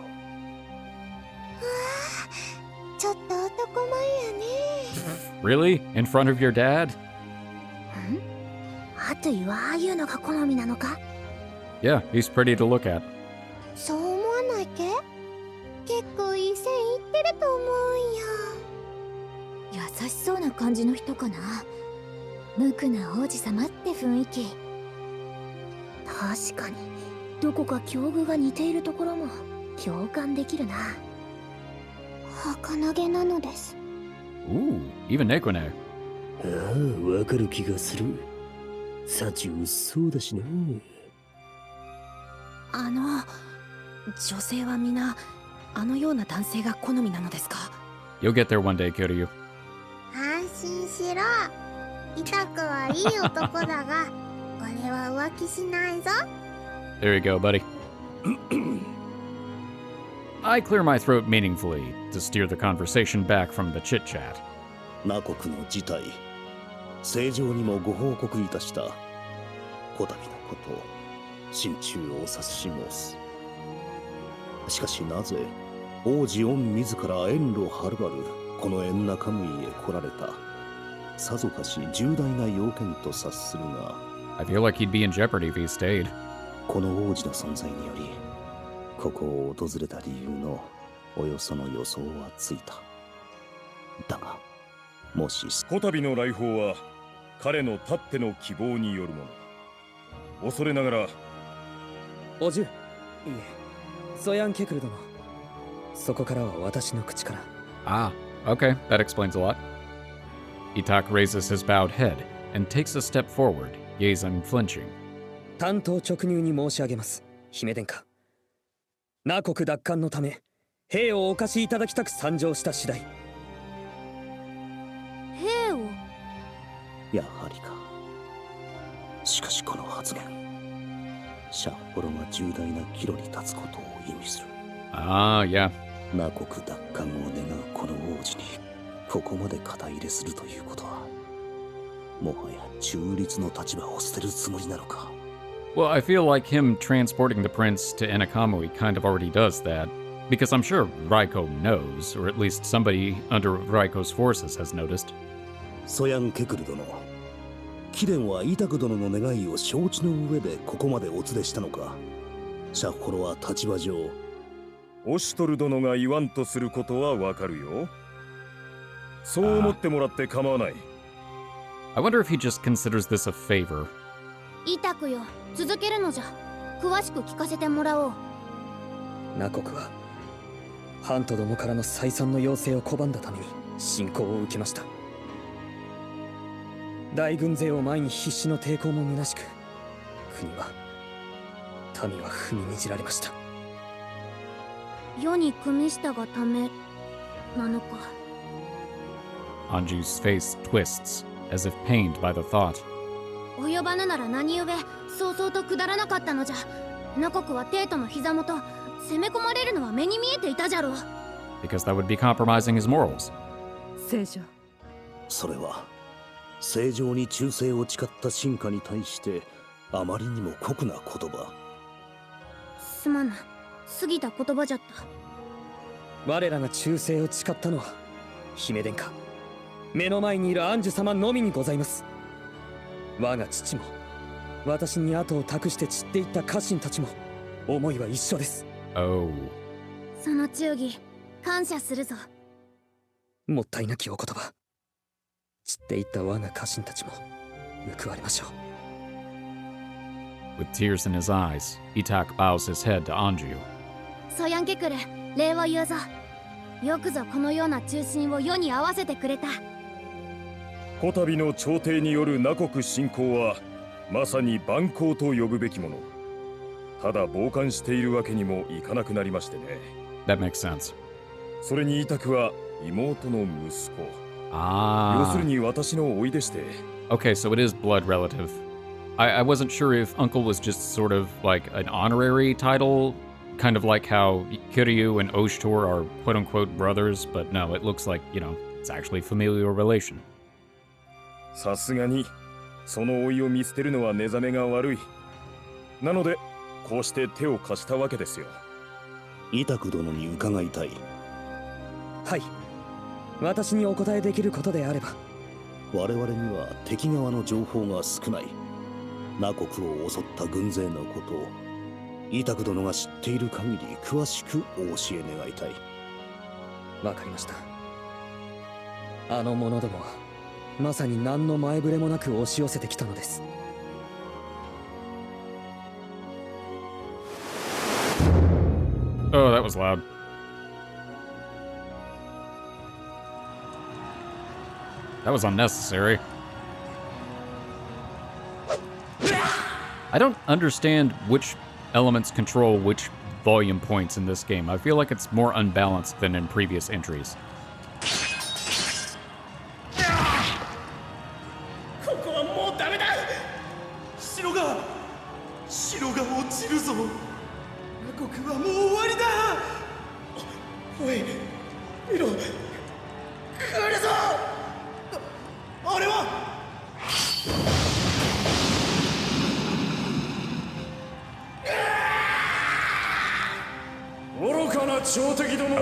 ちょっと男前やね。 Really? In front of your dad? あといはああいうのが好みなのか。 Yeah, he's pretty to look at. そう思わないけ？結構いい線いってると思うんや。優しそうな感じの人かな。無垢な王子様って雰囲気。確かにどこか境遇が似ているところも共感できるな。儚げなのです。 Ooh, even Nekone. ああ、わかる気がする。幸薄そうだしね。女性は皆あのような男性が好みなのですか？ You'll get there one day, Kiryu. 安心しろ。イタクはいい男だが、俺は浮気しないぞ。 There you go, buddy. I clear my throat meaningfully to steer the conversation back from the chit-chat. ナコクの事態、正常にもご報告いたした。こたびのこと、心中お察し申す。しかしなぜ、王子御自ら遠路はるばるこのエンナカムイへ来られた。さぞかし重大な要件と察するが、 I feel like he'd be in jeopardy if he stayed. この王子の存在により、ここを訪れた理由のおよその予想はついた。だが、もしこたびの来訪は彼のたっての希望によるもの。恐れながら。おじゅ、いえ、ソヤンケクル殿。そこからは私の口から。Ah, okay, that explains a lot. Itak raises his bowed head and takes a step forward, gaze unflinching. 単刀直入に申し上げます、姫殿下。ナ国奪還のため、兵をお貸しいただきたく参上した次第。兵を？やはりか。しかしこの発言、シャッポロが重大な岐路に立つことを意味する。Ah, yeah. ナ国奪還を願うこの王子にここまで肩入れするということは、もはや中立の立場を捨てるつもりなのか。 Well, I feel like him transporting the prince to Ennakamuy kind of already does that, because I'm sure Raiko knows, or at least somebody under Raiko's forces has noticed. ソヤンケクル殿、貴殿はイタク殿の願いを承知の上でここまでお連れしたのか。シャッホロは立場上オシュトル殿が言わんとすることはわかるよ。そう思ってもらって構わない。I wonder if he just considers this a favor. イタクよ、続けるのじゃ。詳しく聞かせてもらおう。ナコクはハントどもからの再三の要請を拒んだために侵攻を受けました。大軍勢を前に必死の抵抗も虚しく、民は踏みにじられました。世に組みしたがためなのか。Anju's face twists, as if pained by the thought. 及ばぬなら何故そうそうと下らなかったのじゃ。ナコクは帝都の膝元、攻め込まれるのは目に見えていたじゃろう。 Because that would be compromising his morals. 聖女、それは正常に忠誠を誓った臣下に対してあまりにも酷な言葉。すまぬ、過ぎた言葉じゃった。我らが忠誠を誓ったのは姫殿下、目の前にいるアンジュ様のみにございます。我が父も私に後を託して散っていった家臣たちも思いは一緒です。 Oh. その忠義感謝するぞ。もったいなきお言葉。散っていった我が家臣たちも報われましょう。 With tears in his eyes, Itak bows his head to Anju. ソヤンケクル、礼を言うぞ。よくぞこのような忠臣を世に合わせてくれた。こたびの朝廷によるナ国侵攻はまさに蛮行と呼ぶべきもの。ただ傍観しているわけにもいかなくなりましてね。 That makes sense. それにイタクは妹の息子。要 Ah. するに私の甥でして。 Okay, so it is blood relative. I wasn't sure if uncle was just sort of like an honorary title, kind of like how Kiryu and Oshtor are quote-unquote brothers, but no, it looks like, it's actually familial relation. さすがにその甥を見捨てるのは寝覚めが悪い。なのでこうして手を貸したわけですよ。イタク殿に伺いたい。はい、私にお答えできることであれば。我々には敵側の情報が少ない。ナ国を襲った軍勢のことをイタク殿が知っている限り詳しくお教え願いたい。わかりました。あの者どもはまさに何の前触れもなく押し寄せてきたのです。Oh, that was loud. That was unnecessary. I don't understand which elements control which volume points in this game. I feel like it's more unbalanced than in previous entries. ここはもうダメだ。城が落ちるぞ。ナ国はもう終わりだ。おい、見ろ、来るぞ。あれは愚かな朝敵どもが、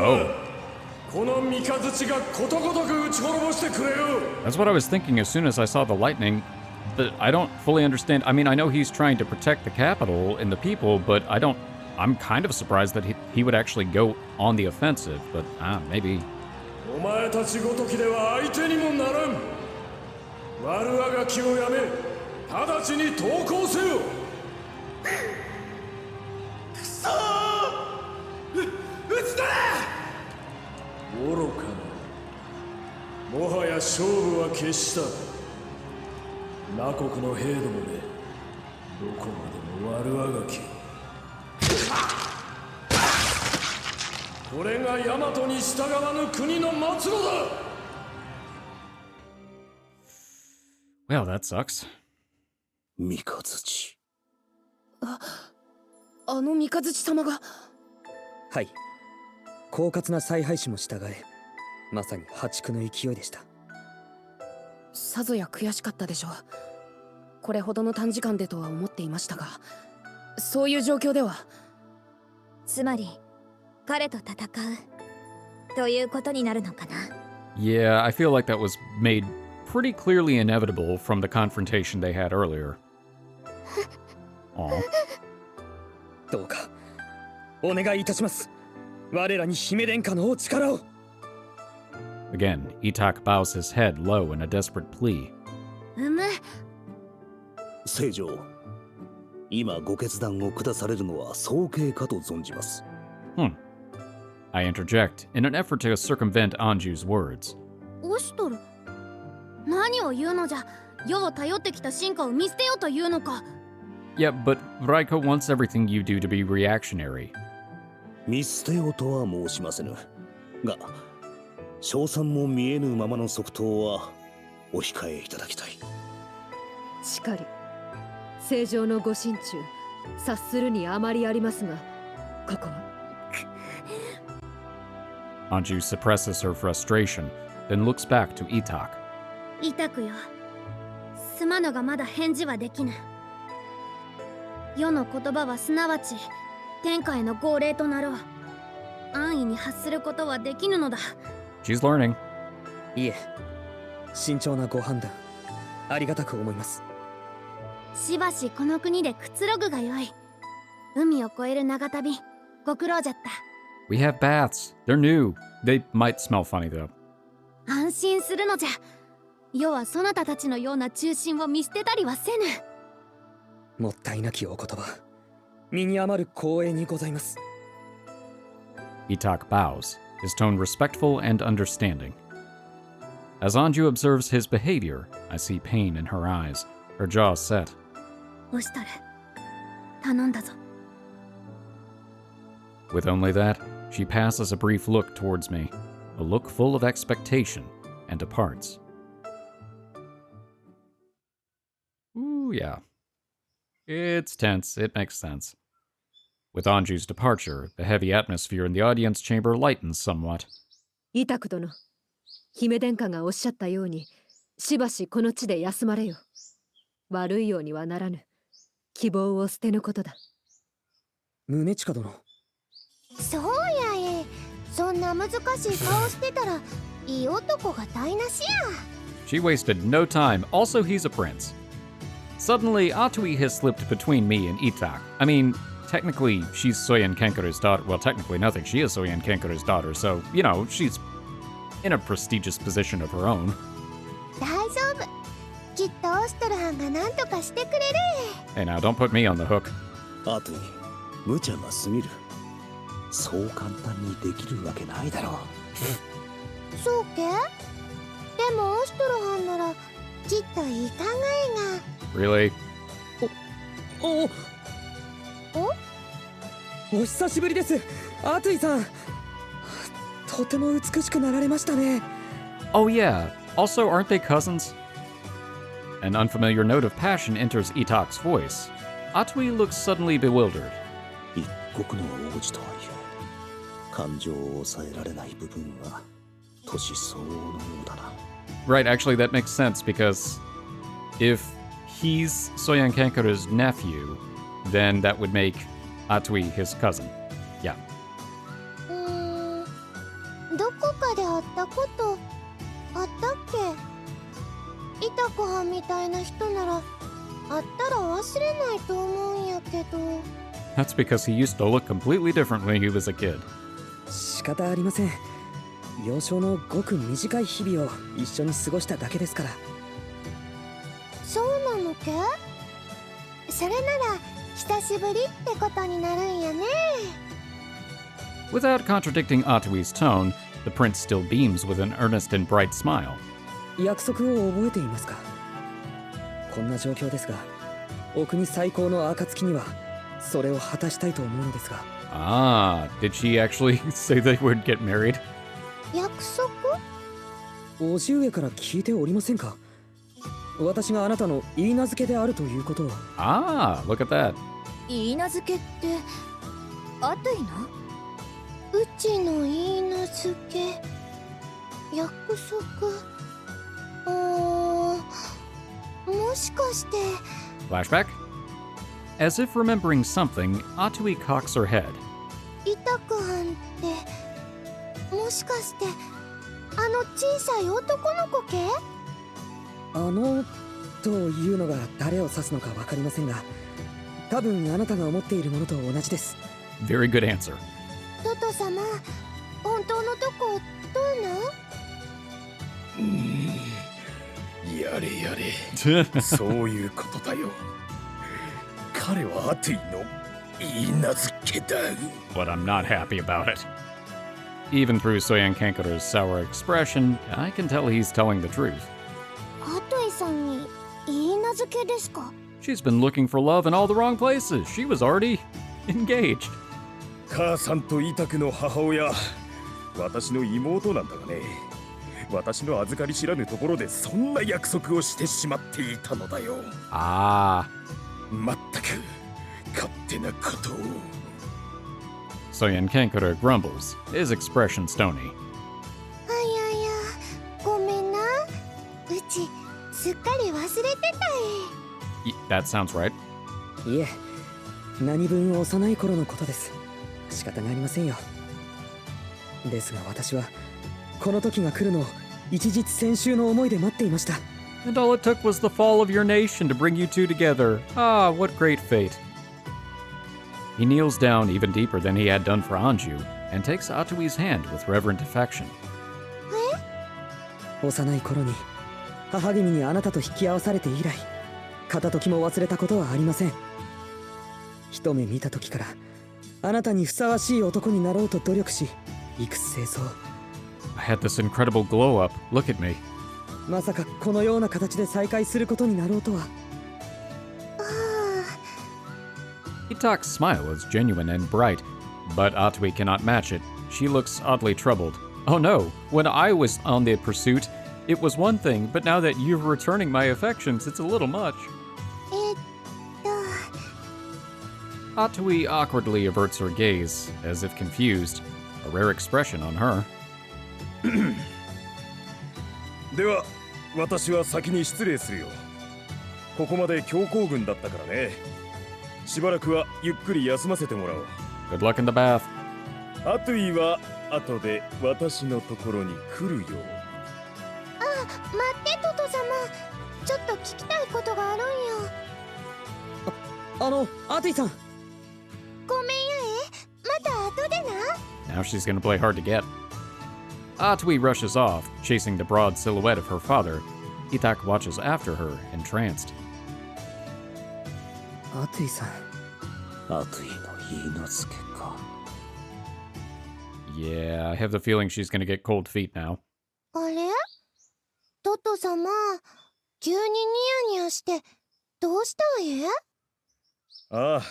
この三日月がことごとく撃ち滅ぼしてくれよ。 That's what I was thinking as soon as I saw the lightning. But I don't fully understand. I mean, I know he's trying to protect the capital and the people, but I'm kind of surprised that he would actually go on the offensive, but maybe. お前たちごときでは相手にもならん。悪あがきをやめ、直ちに投降せよ。くそー！撃つな！愚かな。もはや勝負は決した。ナ国の兵どもで、どこまでも悪あがき。これがヤマトに従わぬ国の末路だ。Well, that sucks. 三日月。あの三日月様が。はい、狡猾な采配師も従え、まさに破竹の勢いでした。さぞや悔しかったでしょう。これほどの短時間でとは思っていましたが、そういう状況では。つまり彼と戦うということになるのかな。 Yeah, I feel like that was made pretty clearly inevitable from the confrontation they had earlier. Aw. どうかお願いいたします。我らに姫殿下のお力を。 Again, Itak bows his head low in a desperate plea. 聖女、今ご決断を下されるのは早計かと存じます。I interject in an effort to circumvent Anju's words. オシュトル、何を言うのじゃ。世を頼ってきた進化を見捨てようというのか。 Yeah, but Raiko wants everything you do to be reactionary. 見捨てようとは申しませぬが、賞賛も見えぬままの即答はお控えいただきたい。しかり正常のご心中察するにあまりありますが、ここは Anju suppresses her frustration, then looks back to Itak. イタクよ、すまぬがまだ返事はできぬ。世の言葉はすなわち天下への号令となろう。安易に発することはできぬのだ。 She's learning. いえ、慎重なご判断ありがたく思います。しばしこの国でくつろぐがよい。海を越える長旅、ご苦労じゃった。 We have baths. They're new. They might smell funny though. 安心するのじゃ。世はそなたたちのような中心を見捨てたりはせぬ。もったいなきお言葉、身に余る光栄にございます。 Itak bows, his tone respectful and understanding. As Anju observes his behavior, I see pain in her eyes, her jaw set. オシトル、頼んだぞ。 With only that, she passes a brief look towards me, a look full of expectation, and departs. Ooh, yeah. It's tense, it makes sense. With Anju's departure, the heavy atmosphere in the audience chamber lightens somewhat. イタク殿、姫殿下がおっしゃったように、しばしこの地で休まれよ。悪いようにはならぬ。希望を捨てぬことだ。宗近殿。そうやえ。そんな難しい顔してたら、いい男が台無しや。 She wasted no time. Also, he's a prince. Suddenly, Atui has slipped between me and Itak. I mean, technically, she's Soyankekur's daughter. Well, technically nothing. She is Soyankekur's daughter, so, you know, she's in a prestigious position of her own. 大丈夫。きっとオシトル班が何とかしてくれる。 Hey, now, don't put me on the hook. あとに無茶が過ぎる。そう簡単にできるわけないだろう。そうけ？でもオシトル班ならきっといい考えが。 Really? お久しぶりです、アトゥイさん。とても美しくなられましたね。 Oh, yeah. Also, aren't they cousins? An unfamiliar note of passion enters Itak's voice. Atui looks suddenly bewildered. 一国の王子とはいえ、感情を抑えられない部分は年相応のようだな。 Right, actually, that makes sense because if he's Soyankekur's nephew, then that would make Atui his cousin. Yeah. どこかで会ったことあったっけ？イタコ班みたいな人なら会ったら忘れないと思うんやけど。 That's because he used to look completely different when he was a kid. 仕方ありません。幼少のごく短い日々を一緒に過ごしただけですから。そうなのけ？それなら久しぶりってことになるんやね。 Without contradicting Atui's tone, the prince still beams with an earnest and bright smile. 約束を覚えていますか？こんな状況ですが、お国最高の暁にはそれを果たしたいと思うのですが。 Ah, did she actually say they would get married? 約束？叔父上から聞いておりませんか？私があなたの言い名付けであるということを。 Ah, look at that. 言い名付けってアトイの？うちの言い名付け約束。もしかして。 Flashback? As if remembering something, Atui cocks her head. イタク班ってもしかしてあの小さい男の子け？というのが誰を指すのか分かりませんが、多分あなたが思っているものと同じです。 Very good answer. トト様、本当のとこどうなん？やれやれそういうことだよ。彼はアトゥイの許嫁だ。 But I'm not happy about it. Even through Soyankekur's sour expression, I can tell he's telling the truth. アトイさんにいいなずけですか？ She's been looking for love in all the wrong places. She was already engaged. 母さんとイタクの母親、私の妹なんだがね、私の預かり知らぬところでそんな約束をしてしまっていたのだよ。Ah. まったく勝手なことを。Soyankekur grumbles, his expression stony. あやや、ごめんな。うちすっかり忘れてたThat sounds right. いえ、何分幼い頃のことです。仕方がありませんよ。ですが私はこの時が来るのを一日先週の思いで待っていました。 And all it took was the fall of your nation to bring you two together. Ah, what great fate. He kneels down even deeper than he had done for Anju, and takes Atui's hand with reverent affection. 幼い頃に母君にあなたと引き合わされて以来、片時も忘れたことはありません。一目見た時からあなたにふさわしい男になろうと努力し、幾清掃。 I had this incredible glow up. Look at me. まさかこのような形で再会することになろうとは。Itak's smile is genuine and bright, but Atui cannot match it. She looks oddly troubled. Oh no, when I was on the pursuit, it was one thing, but now that you're returning my affections, it's a little much. あ。Atui awkwardly averts her gaze, as if confused, a rare expression on her. では私は先に失礼するよ。ここまで強行軍だったからね。しばらくはゆっくり休ませてもらおう。 Good luck in the bath. アトゥイは後で私のところに来るよ。待ってトト様、ちょっと聞きたいことがあるんよ。アトゥイさん。ごめんやまた後でな。 Now she's gonna play hard to get. Atui rushes off, chasing the broad silhouette of her father. Itak watches after her, entranced. アトゥイさん。アトゥイの許嫁か。Yeah, I have the feeling she's gonna get cold feet now. あれトト様、急にニヤニヤしてどうしたんや？ああ、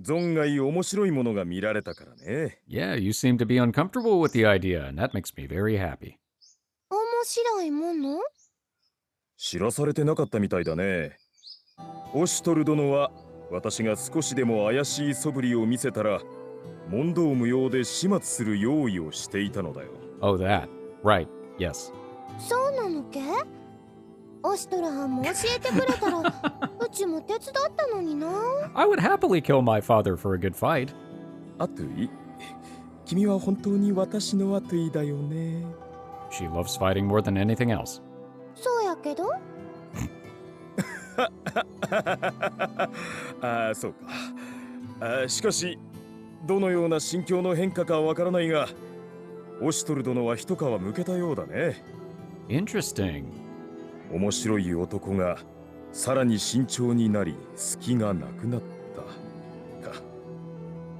存外面白いものが見られたからね。Yeah, you seem to be uncomfortable with the idea, and that makes me very happy. 面白いもの？知らされてなかったみたいだね。オシュトル殿は私が少しでも怪しい素振りを見せたら問答無用で始末する用意をしていたのだよ。Oh, that. Right, yes. そうなのけ？オシトラはんも教えてくれたらうちも手伝ったのにな。I would happily kill my father for a good fight. アトゥイ、君は本当に私のアトゥイだよね。She loves fighting more than anything else. そうやけど？ああ、そうか。しかしどのような心境の変化かわからないが、オシトル殿は一皮むけたようだね。Interesting. 面白い男がさらに慎重になり隙がなくなったか。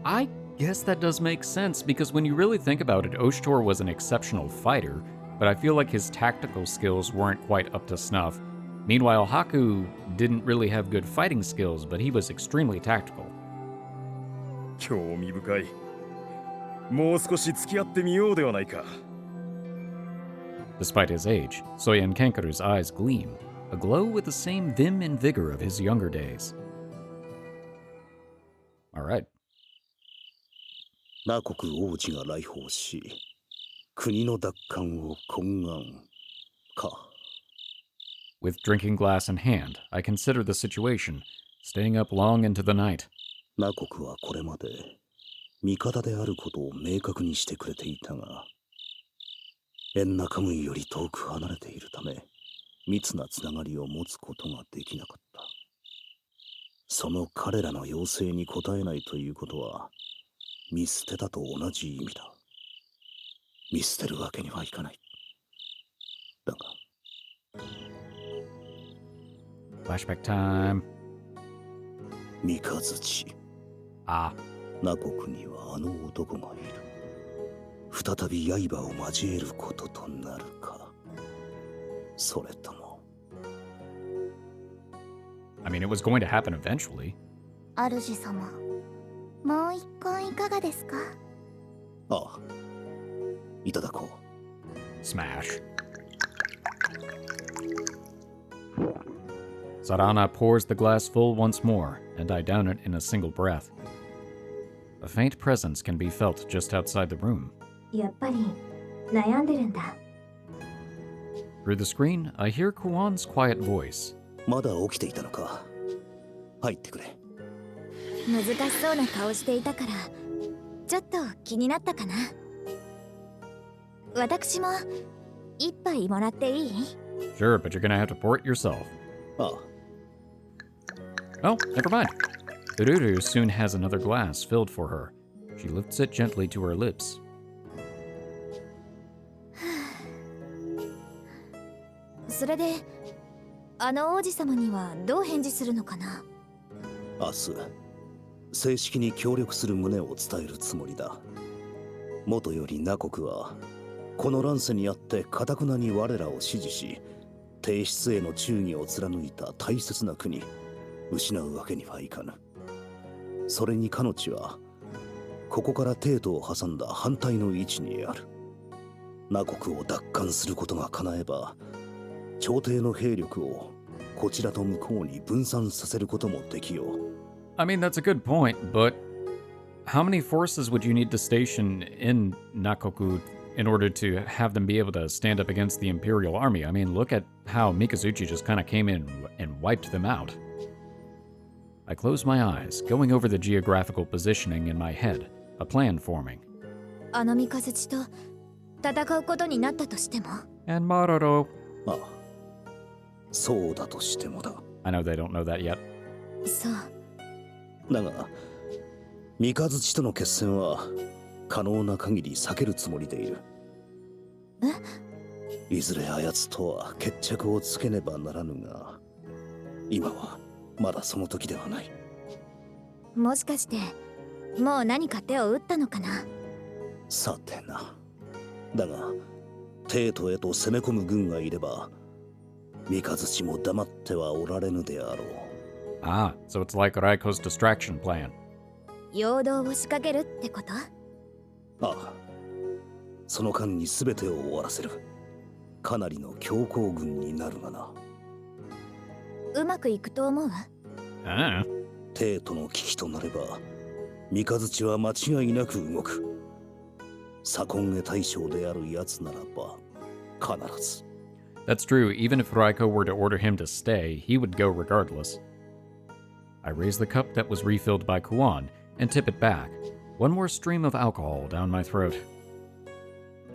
I guess that does make sense, because when you really think about it, Oshtor was an exceptional fighter, but I feel like his tactical skills weren't quite up to snuff. Meanwhile, Haku didn't really have good fighting skills, but he was extremely tactical. 興味深い。もう少し付き合ってみようではないか。Despite his age, Soyankekur's eyes gleam, aglow with the same vim and vigor of his younger days. Alright. ナコク王子が来訪し、国の奪還を懇願か。With drinking glass in hand, I consider the situation, staying up long into the night. ナコクはこれまで味方であることを明確にしてくれていたが、エンナカムイより遠く離れているため、密なつながりを持つことができなかった。その彼らの要請に応えないということは、見捨てたと同じ意味だ。見捨てるわけにはいかない。だが Flashback time. 三日月 Ah, ナコクにはあの男がいる。再び刃を交えることとなるか、それとも。 I mean, it was going to happen eventually. 主様、もう一献いかがですか？ああ、いただこう。 Smash. Sarana pours the glass full once more, and I down it in a single breath. A faint presence can be felt just outside the room. やっぱり悩んでるんだ。 Through the screen, I hear Kuon's quiet voice. まだ起きていたのか。入ってくれ。難しそうな顔していたからちょっと気になったかな。私も一杯もらっていい？ Sure, but you're gonna have to pour it yourself. ああ、 Oh, never mind. Ururu soon has another glass filled for her. She lifts it gently to her lips. それであの王子様にはどう返事するのかな。明日正式に協力する旨を伝えるつもりだ。元よりナコクはこの乱世にあって堅くなに我らを支持し、帝室への忠義を貫いた大切な国、失うわけにはいかぬ。それに彼女はここから帝都を挟んだ反対の位置にある。ナコクを奪還することが叶えば、朝廷の兵力をこちらと向こうに分散させることもできよう。 I mean, that's a good point, but how many forces would you need to station in Nakoku in order to have them be able to stand up against the Imperial army? I mean, look at how Mikazuki just kind of came in and wiped them out. I close my eyes, going over the geographical positioning in my head, a plan forming. あの三日月と戦うことになったとしても。 And Maroro. ああ、そうだとしてもだ。 I know they don't know that yet. そう。だが、三日月との決戦は可能な限り避けるつもりでいる。いずれあやつとは決着をつけねばならぬが、今はまだその時ではない。もしかしてもう何か手を打ったのかな。さてな。だが、帝都へと攻め込む軍がいれば、三日月も黙ってはおられぬであろう。 Ah, so it's like Raiko's distraction plan. 陽動を仕掛けるってこと？ああ、その間に全てを終わらせる。かなりの強行軍になるがな。うまくいくと思う？ 帝都の危機となれば、三日月は間違いなく動く。左近衛大将である奴ならば、必ず。 That's true, even if Raiko were to order him to stay, he would go regardless. I raise the cup that was refilled by Kuon and tip it back, one more stream of alcohol down my throat.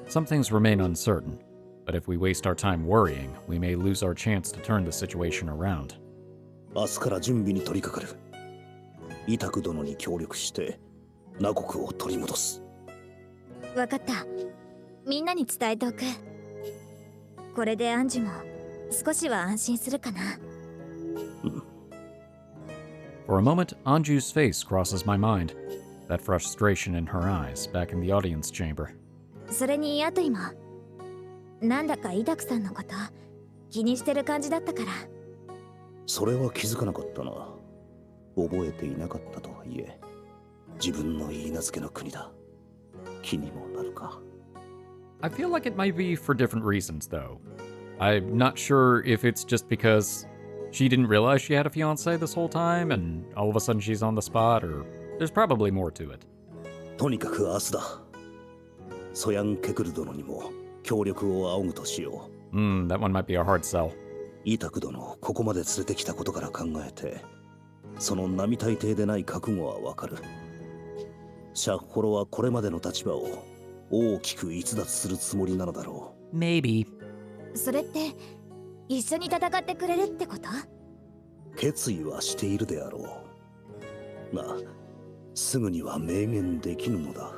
Some things remain uncertain, but if we waste our time worrying, we may lose our chance to turn the situation around. 明日から準備に取り掛かる。イタク殿に協力して、ナコクを取り戻す。わかった。みんなに伝えておく。これでアンジュも少しは安心するかな。For a moment, Anju's face crosses my mind, that frustration in her eyes back in the audience chamber. それにアトイもなんだかイタクさんのこと気にしてる感じだったから。それは気づかなかったな。覚えていなかったとはいえ、自分の言い名付けの国だ。気にもなるか。I feel like it might be for different reasons, though. I'm not sure if it's just because she didn't realize she had a fiancé this whole time, and all of a sudden she's on the spot, or there's probably more to it. とにかく明日だ。ソヤンケクル殿にも協力を仰ぐとしよう。That one might be a hard sell. イタク殿をここまで連れてきたことから考えて、その並大抵でない覚悟はわかる。シャッホロはこれまでの立場を大きく逸脱するつもりなのだろう。 Maybe. それって一緒に戦ってくれるってこと？決意はしているであろう。が、すぐには明言できぬのだ。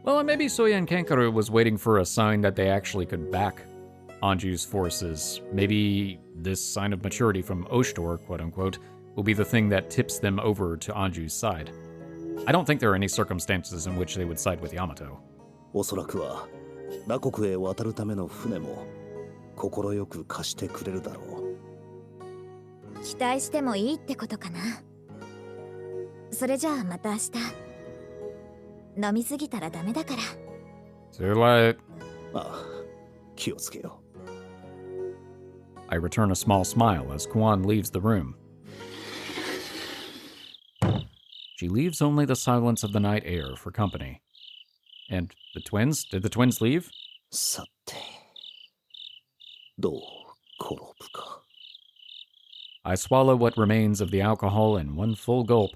Well, maybe Soyankekur was waiting for a sign that they actually could back Anju's forces. Maybe this sign of maturity from Oshtor, quote unquote, will be the thing that tips them over to Anju's side. I don't think there are any circumstances in which they would side with Yamato. おそらくはナ国へ渡るための船も快く貸してくれるだろう。期待してもいいってことかな。それじゃあまた明日。飲みすぎたらダメだから。 So like, ああ、気をつけよう。 I return a small smile as Kuon leaves the room. She leaves only the silence of the night air for company. And the twins? Did the twins leave? さて、どう転ぶか。 I swallow what remains of the alcohol in one full gulp,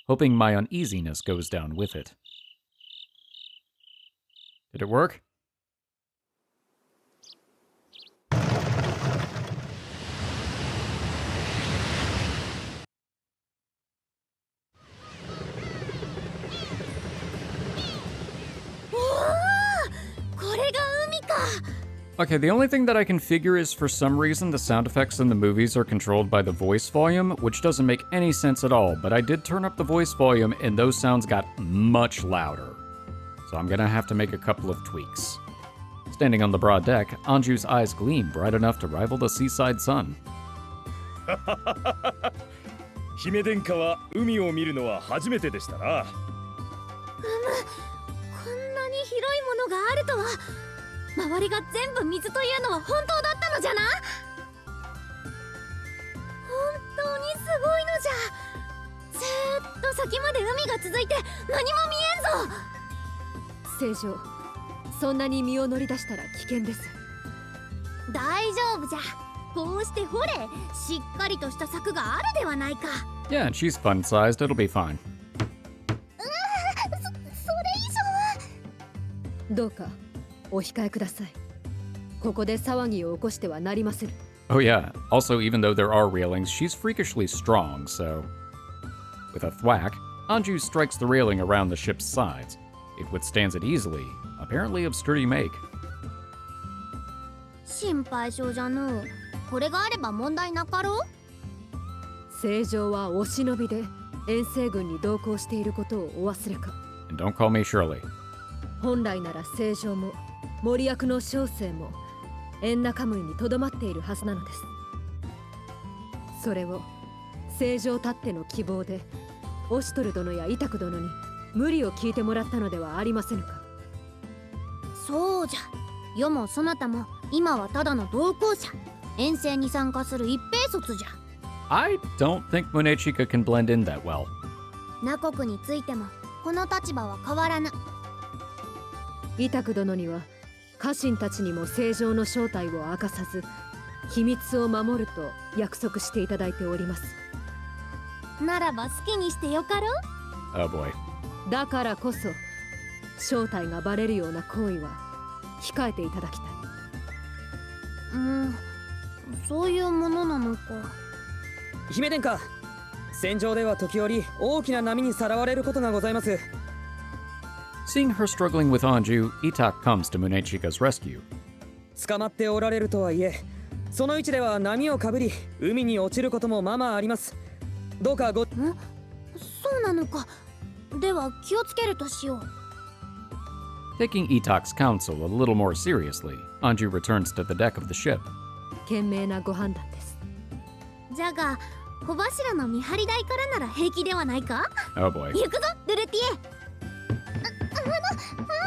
hoping my uneasiness goes down with it. Did it work? Okay, the only thing that I can figure is for some reason the sound effects in the movies are controlled by the voice volume, which doesn't make any sense at all, but I did turn up the voice volume and those sounds got much louder. So I'm gonna have to make a couple of tweaks. Standing on the broad deck, Anju's eyes gleam bright enough to rival the seaside sun. 姫殿下は海を見るのは初めてでしたな。こんなに広いものがあるとは。周りが全部水というのは本当だったのじゃな。本当にすごいのじゃ。ずーっと先まで海が続いて何も見えんぞ。聖女、そんなに身を乗り出したら危険です。大丈夫じゃ。こうしてほれ、しっかりとした柵があるではないか。 Yeah, and she's fun-sized, it'll be fine. それ以上は。どうかお控えください。ここで騒ぎを起こしてはなりません。 Oh yeah, also even though there are railings, she's freakishly strong, so... With a thwack, Anju strikes the railing around the ship's sides. It withstands it easily, apparently of sturdy make. 心配性じゃのう。これがあれば問題なかろう。聖女はお忍びで遠征軍に同行していることをお忘れか。 And don't call me Shirley. 本来なら聖女も森役の小生もEnnakamuyにとどまっているはずなのです。それを聖女たっての希望でオシュトル殿やイタク殿に無理を聞いてもらったのではありませぬか。そうじゃ。世もそなたも今はただの同行者。遠征に参加する一兵卒じゃ。 I don't think Munechika can blend in that well. ナ国についてもこの立場は変わらぬ。イタク殿には家臣たちにも聖女の正体を明かさず秘密を守ると約束していただいております。ならば好きにしてよかろう。 Oh boy. だからこそ正体がバレるような行為は控えていただきたい。そういうものなのか。姫殿下、戦場では時折大きな波にさらわれることがございます。 Seeing her struggling with Anju, Itak comes to Munechika's rescue. 捕まっておられるとはいえ、その位置では波をかぶり海に落ちることもままあります。どうかご。そうなのか。では気をつけるとしよう。 Taking Itak's counsel a little more seriously, Anju returns to the deck of the ship. 賢明なご判断です。じゃが小柱の見張り台からなら平気ではないか。 Oh boy. 行くぞルルティエ。アン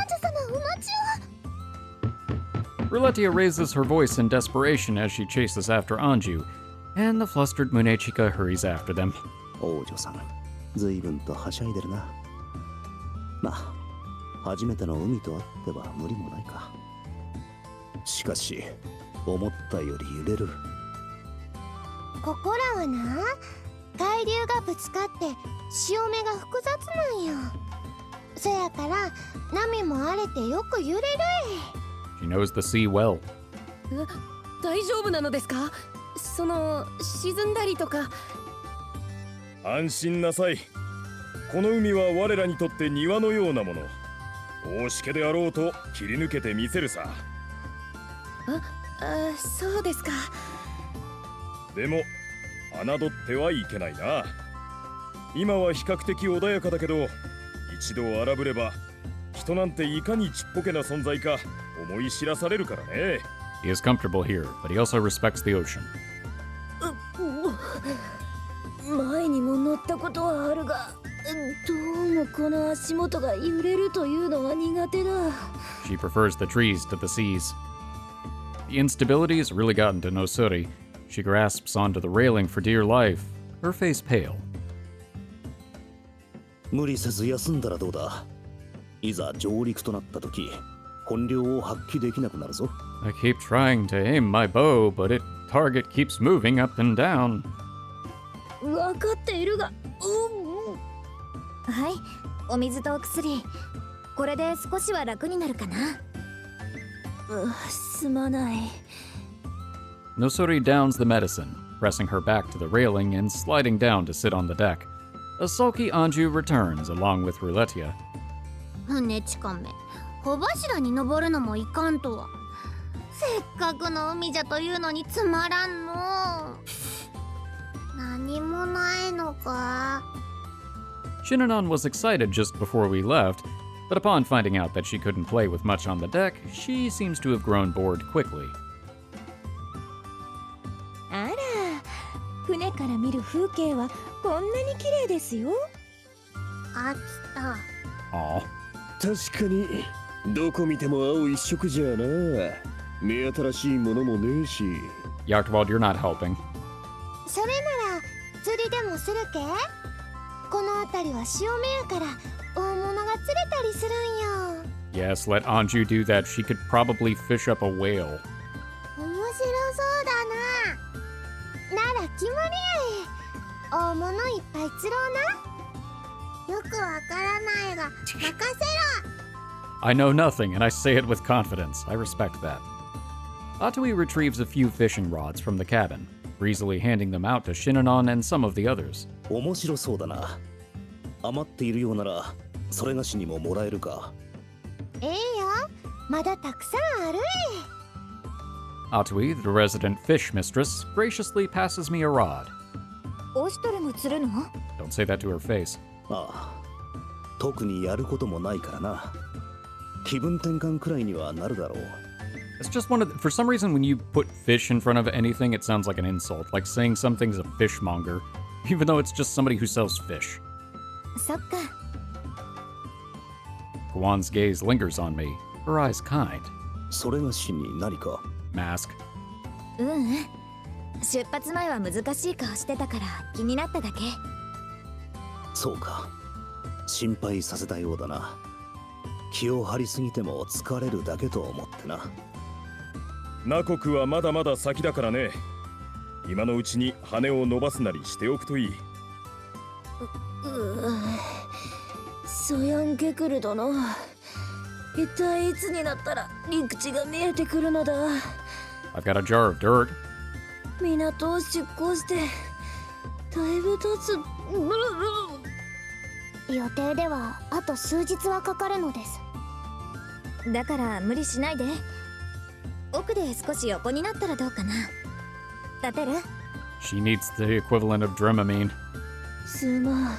ジュ様お待ちを。 Ruletia raises her voice in desperation as she chases after Anju, and the flustered Munechika hurries after them. 王女さん、随分とはしゃいでるな。まあ、初めての海とあっては無理もないか。しかし、思ったより揺れる。ここらはな、海流がぶつかって潮目が複雑なんよ。そやから波も荒れてよく揺れる。 She knows the sea well. 大丈夫なのですか？沈んだりとか。安心なさい。この海は我らにとって庭のようなもの。大しけであろうと切り抜けてみせるさ。そうですか。でも侮ってはいけないな。今は比較的穏やかだけど、一度荒ぶれば人なんていかにちっぽけな存在か思い知らされるからね。He is comfortable here, but he also respects the ocean. 前にも乗ったことはあるが、どうもこの足元が揺れるというのは苦手だ。 She prefers the trees to the seas. The instability has really gotten to Nosuri. She grasps onto the railing for dear life, her face pale. 無理せず休んだらどうだ。いざ上陸となった時、本領を発揮できなくなるぞ。 I keep trying to aim my bow, but its target keeps moving up and down. わかっているが、はい、お水とお薬。これで少しは楽になるかな。すまない。 Nosuri downs the medicine, pressing her back to the railing and sliding down to sit on the deck. A sulky Anju returns along with Ruletia. 船近め、帆柱に登るのもいかんとは。せっかくの海じゃというのにつまらんの。何もないのか。 Shinnonon was excited just before we left, but upon finding out that she couldn't play with much on the deck, she seems to have grown bored quickly. あら、船から見る風景はこんなに綺麗ですよ。飽きた。Aw. 確かにどこ見ても青一色じゃな。目新しいものもねえし。 Yartwald, you're not helping. それなら釣りでもするけ。この辺りは潮目やから大物が釣れたりするんよ。 Yes, let Anju do that. She could probably fish up a whale. 面白そうだな。なら決まりやえ。大物いっぱい釣ろうな。よくわからないが任せろ。 I know nothing, and I say it with confidence. I respect that. Atui retrieves a few fishing rods from the cabin, breezily handing them out to Shinnonon and some of the others. 面白そうだな。余っているようならそれがしにももらえるか。ええよ、まだたくさんあるえ。 Atui, the resident fish mistress, graciously passes me a rod. オシトルも釣るの？ Don't say that to her face. ああ、特にやることもないからな。気分転換くらいにはなるだろう。 It's just one of for some reason when you put fish in front of anything, it sounds like an insult, like saying something's a fishmonger, even though it's just somebody who sells fish. そっか。 Kuon's gaze lingers on me, her eyes kind. それがしに何か。 Mask. 出発前は難しい顔してたから気になっただけ。そうか。心配させたようだな。気を張りすぎても疲れるだけと思ってな。ナコクはまだまだ先だからね。今のうちに羽を伸ばすなりしておくといい。ソヤンケクル殿、一体いつになったら陸地が見えてくるのだ。 I've got a jar of dirt. 港を出港してだいぶ経つ。予定ではあと数日はかかるのです。だから無理しないで。奥で少し横になったらどうかな。立てる？ She needs the equivalent of Dramamine. すまん。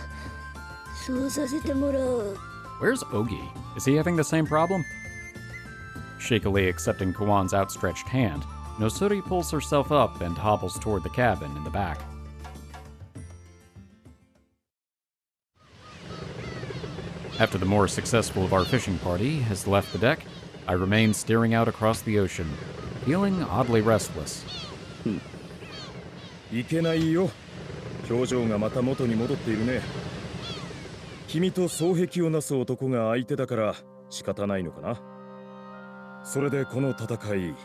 そうさせてもらう。 Where's Ogi? Is he having the same problem? Shakily accepting Kuon's outstretched hand, Nosuri pulls herself up and hobbles toward the cabin in the back. After the more successful of our fishing party has left the deck, I remain staring out across the ocean, feeling oddly restless. いけないよ。表情がまた元に戻っているね。君と双璧をなす男が相手だから仕方ないのかな。それでこの戦い、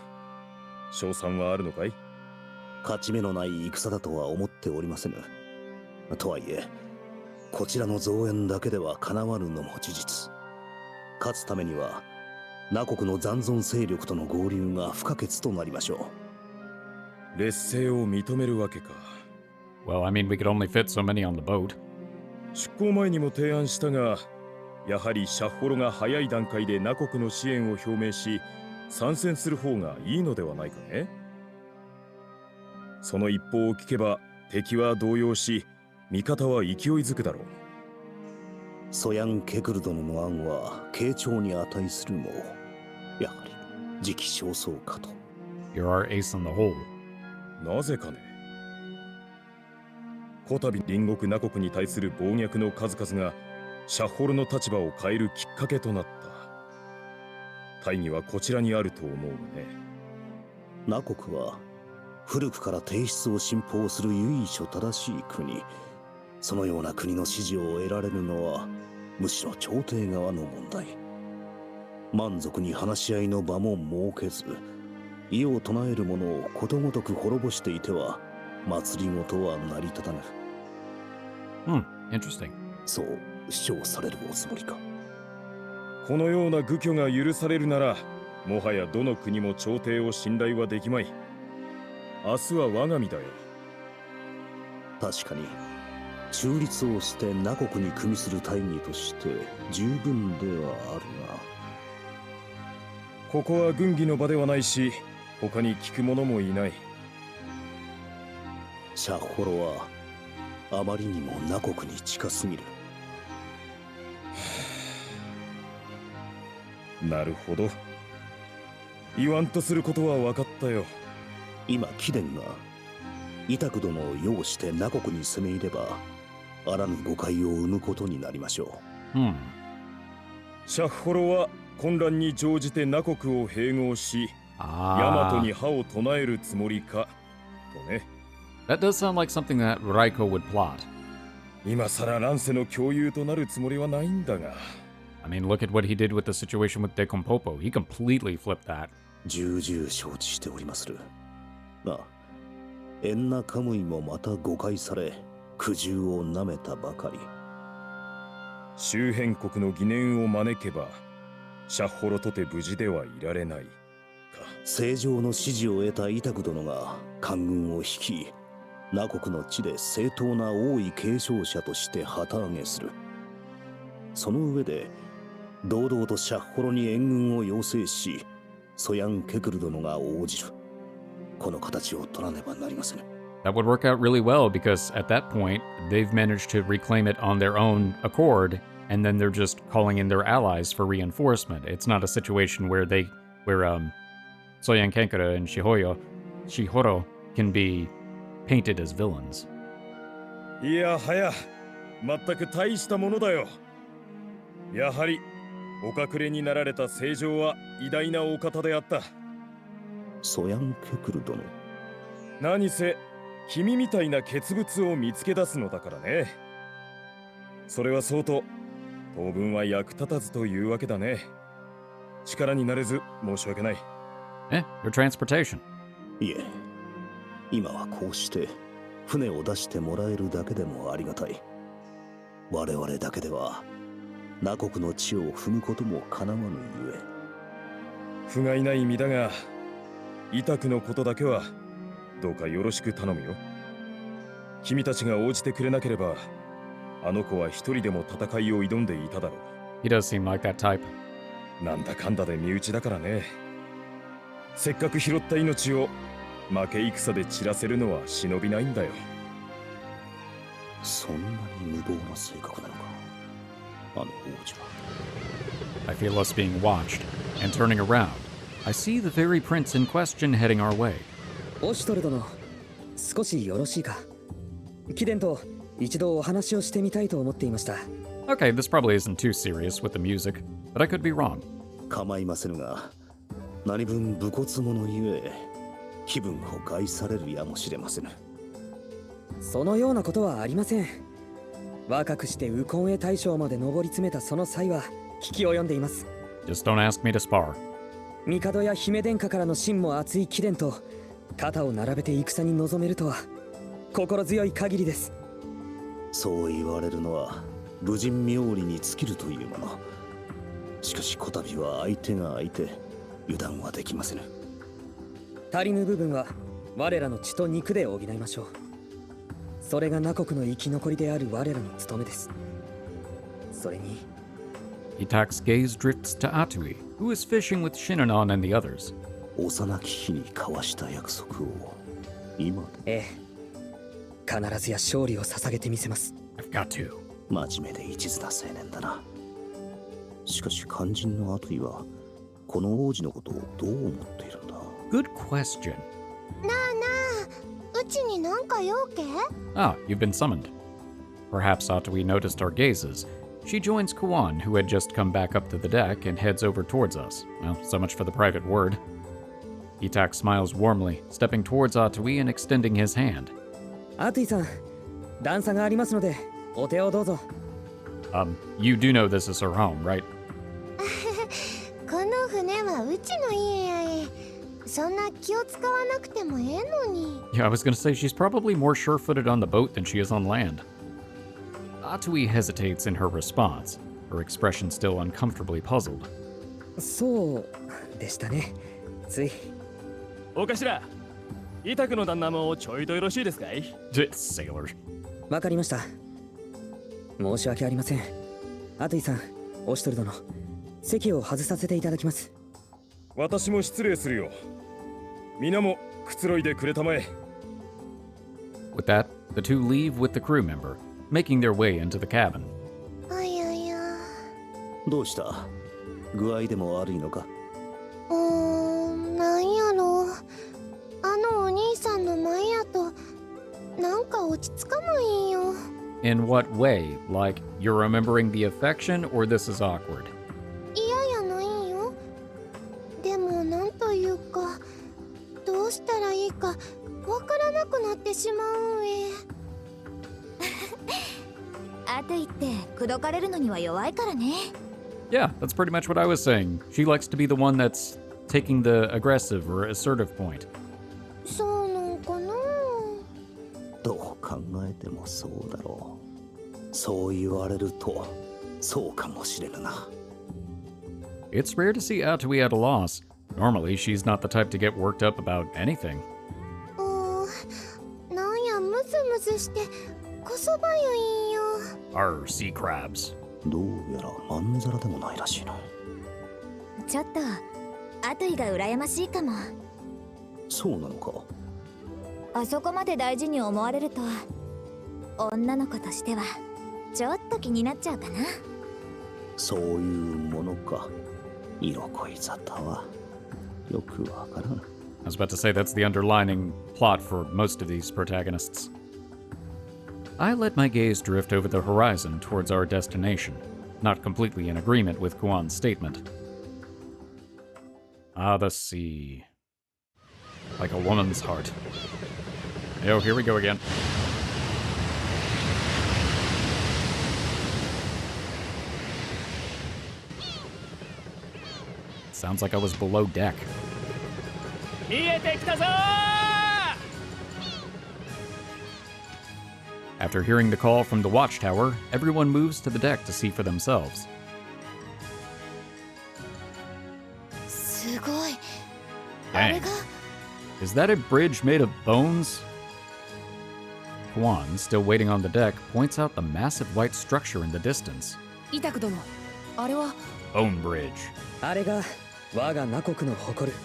勝算はあるのかい？勝ち目のない戦だとは思っておりませぬ。とはいえ、こちらの増援だけではかなわぬのも事実。勝つためには、ナ国の残存勢力との合流が不可欠となりましょう。劣勢を認めるわけか。Well, I mean, we could only fit so many on the boat. 出航前にも提案したが、やはりシャッホロが早い段階でナコクの支援を表明し参戦する方がいいのではないかね。その一報を聞けば敵は動揺し、味方は勢いづくだろう。ソヤンケクル殿の案は傾聴に値するも、やはり時期尚早かと。 You're our ace in the hole. なぜかね。こたび隣国ナコクに対する暴虐の数々がシャッホルの立場を変えるきっかけとなった。大義はこちらにあると思うがね。ナコクは古くから帝室を信奉する由緒正しい国。そのような国の支持を得られるのはむしろ朝廷側の問題。満足に話し合いの場も設けず、異を唱える者をことごとく滅ぼしていては祭りごとは成り立たぬ。Interesting. そう主張されるおつもりか。このような愚挙が許されるなら、もはやどの国も朝廷を信頼はできまい。明日は我が身だよ。確かに中立を捨てナ国に組みする大義として十分ではあるが、ここは軍議の場ではないし、他に聞く者もいない。シャッホロはあまりにもナ国に近すぎる。なるほど。言わんとすることは分かったよ。今貴殿がイタク殿を擁してナ国に攻め入れば、あらぬ誤解を生むことになりましょう。シャッホロは混乱に乗じてナ国を併合し、ヤマトに歯を唱えるつもりかとね。That does sound like something that Raiko would plot. 今さら乱世の共有となるつもりはないんだが。I mean, look at what he did with the situation with Dekompopo. He completely flipped that. 重々承知しておりまする。が、エンナカムイもまた誤解され、苦渋をなめたばかり。周辺国の疑念を招けば、シャッホロとて無事ではいられないか。正常の支持を得たイタク殿が官軍を率い、ナ国の地で正当な王位継承者として旗揚げする。その上で堂々とシャッホロに援軍を要請し、ソヤンケクル殿が応じる。この形を取らねばなりません。That would work out really well because at that point, they've managed to reclaim it on their own accord, and then they're just calling in their allies for reinforcement. It's not a situation where Soyankekur and Shihoro can be painted as villains. いやはや、全く大したものだよ。やはりお隠れになられた聖城は偉大なお方であった。ソヤンケクル殿。何せ君みたいな傑物を見つけ出すのだからね。それはそうと当分は役立たずというわけだね。力になれず申し訳ない。Your transportation. いえ、今はこうして船を出してもらえるだけでもありがたい。我々だけではナ国の地を踏むこともかなわぬゆえ。不甲斐ない身だが、イタクのことだけはどうかよろしく頼むよ。君たちが応じてくれなければ、あの子は一人でも戦いを挑んでいただろう。He does seem like that type. なんだかんだで身内だからね。せっかく拾った命を負け戦で散らせるのは忍びないんだよ。そんなに無謀な性格なのか、あの王女は。I feel us being watched, and turning around, I see the very prince in question heading our way. オシュトル殿、少しよろしいか。貴殿と一度お話をしてみたいと思っていました。Okay, this probably isn't too serious with the music, but I could be wrong. 構いませぬが、何分武骨者ゆえ気分を害されるやもしれませぬ。そのようなことはありません。若くしてウコンへ大将まで上り詰めたその際は聞き及んでいます。 Just don't ask me to spar. 帝や姫殿下からの芯も厚い貴殿と肩を並べて戦に臨めるとは心強い限りです。そう言われるのは武人冥利に尽きるというもの。しかしこたびは相手が相手、油断はできませぬ。足りぬ部分は我らの血と肉で補いましょう。それがナコクの生き残りである我らの務めです。それに Itak's gaze drifts to Atui, who is fishing with Shinanon and the others. 幼き日に交わした約束を今ええ、必ずや勝利を捧げてみせます。 I've got to. 真面目で一途な青年だな。しかし肝心のアトイはこの王子のことをどう思っているんだ？ Good question. なあなあ、うちになんか用け？ Ah, you've been summoned. Perhaps Atui noticed our gazes. She joins Kuon, who had just come back up to the deck, and heads over towards us. Well, so much for the private word. Itak smiles warmly, stepping towards Atui and extending his hand. アトゥイさん、段差がありますのでお手をどうぞ。You do know this is her home, right? この船はうちの家やえ。そんな気を使わなくてもええのに。 Yeah, I was gonna say she's probably more sure-footed on the boat than she is on land. Atui hesitates in her response, her expression still uncomfortably puzzled. そうでしたね。つい。お頭、イタクの旦那もちょいとよろしいですかい？ Sailor. わかりました。申し訳ありません。アトゥイさん、オシトル殿、席を外させていただきます。私も失礼するよ。皆もくつろいでくれたまえ。 With that, the two leave with the crew member, making their way into the cabin. あやや。どうした？具合でも悪いのか？なんやろう。あのお兄さんの前やとなんか落ち着かないんよ。 In what way? Like, you're remembering the affection, or this is awkward? 嫌やないんよ。でもなんというか、どうしたらいいかわからなくなってしまうんえ。あと言って口説かれるのには弱いからね。 Yeah, that's pretty much what I was saying. She likes to be the one that's taking the aggressive or assertive point. そうなんかな。どう考えてもそうだろう。そう言われるとそうかもしれぬな。 It's rare to see Atui at a loss. Normally, she's not the type to get worked up about anything. なんやムズムズしてこそばゆいんよ。 Arr, sea crabs. どうやらまんざらでもないらしいな。ちょっとアトゥイが羨ましいかも。そうなのか？あそこまで大事に思われると女の子としてはちょっと気になっちゃうかな。そういうものか。色恋沙汰はよくわからん。I was about to say that's the underlining plot for most of these protagonists. I let my gaze drift over the horizon towards our destination, not completely in agreement with Kuon's statement. Ah, the sea. Like a woman's heart. Oh, here we go again. Sounds like I was below deck. 見えてきたぞー！ After hearing the call from the watchtower, everyone moves to the deck to see for themselves. すごい。 Dang. Is that a bridge made of bones? Kuon, still waiting on the deck, points out the massive white structure in the distance. イタク殿、あれは Bone Bridge. あれが我がナコクの誇る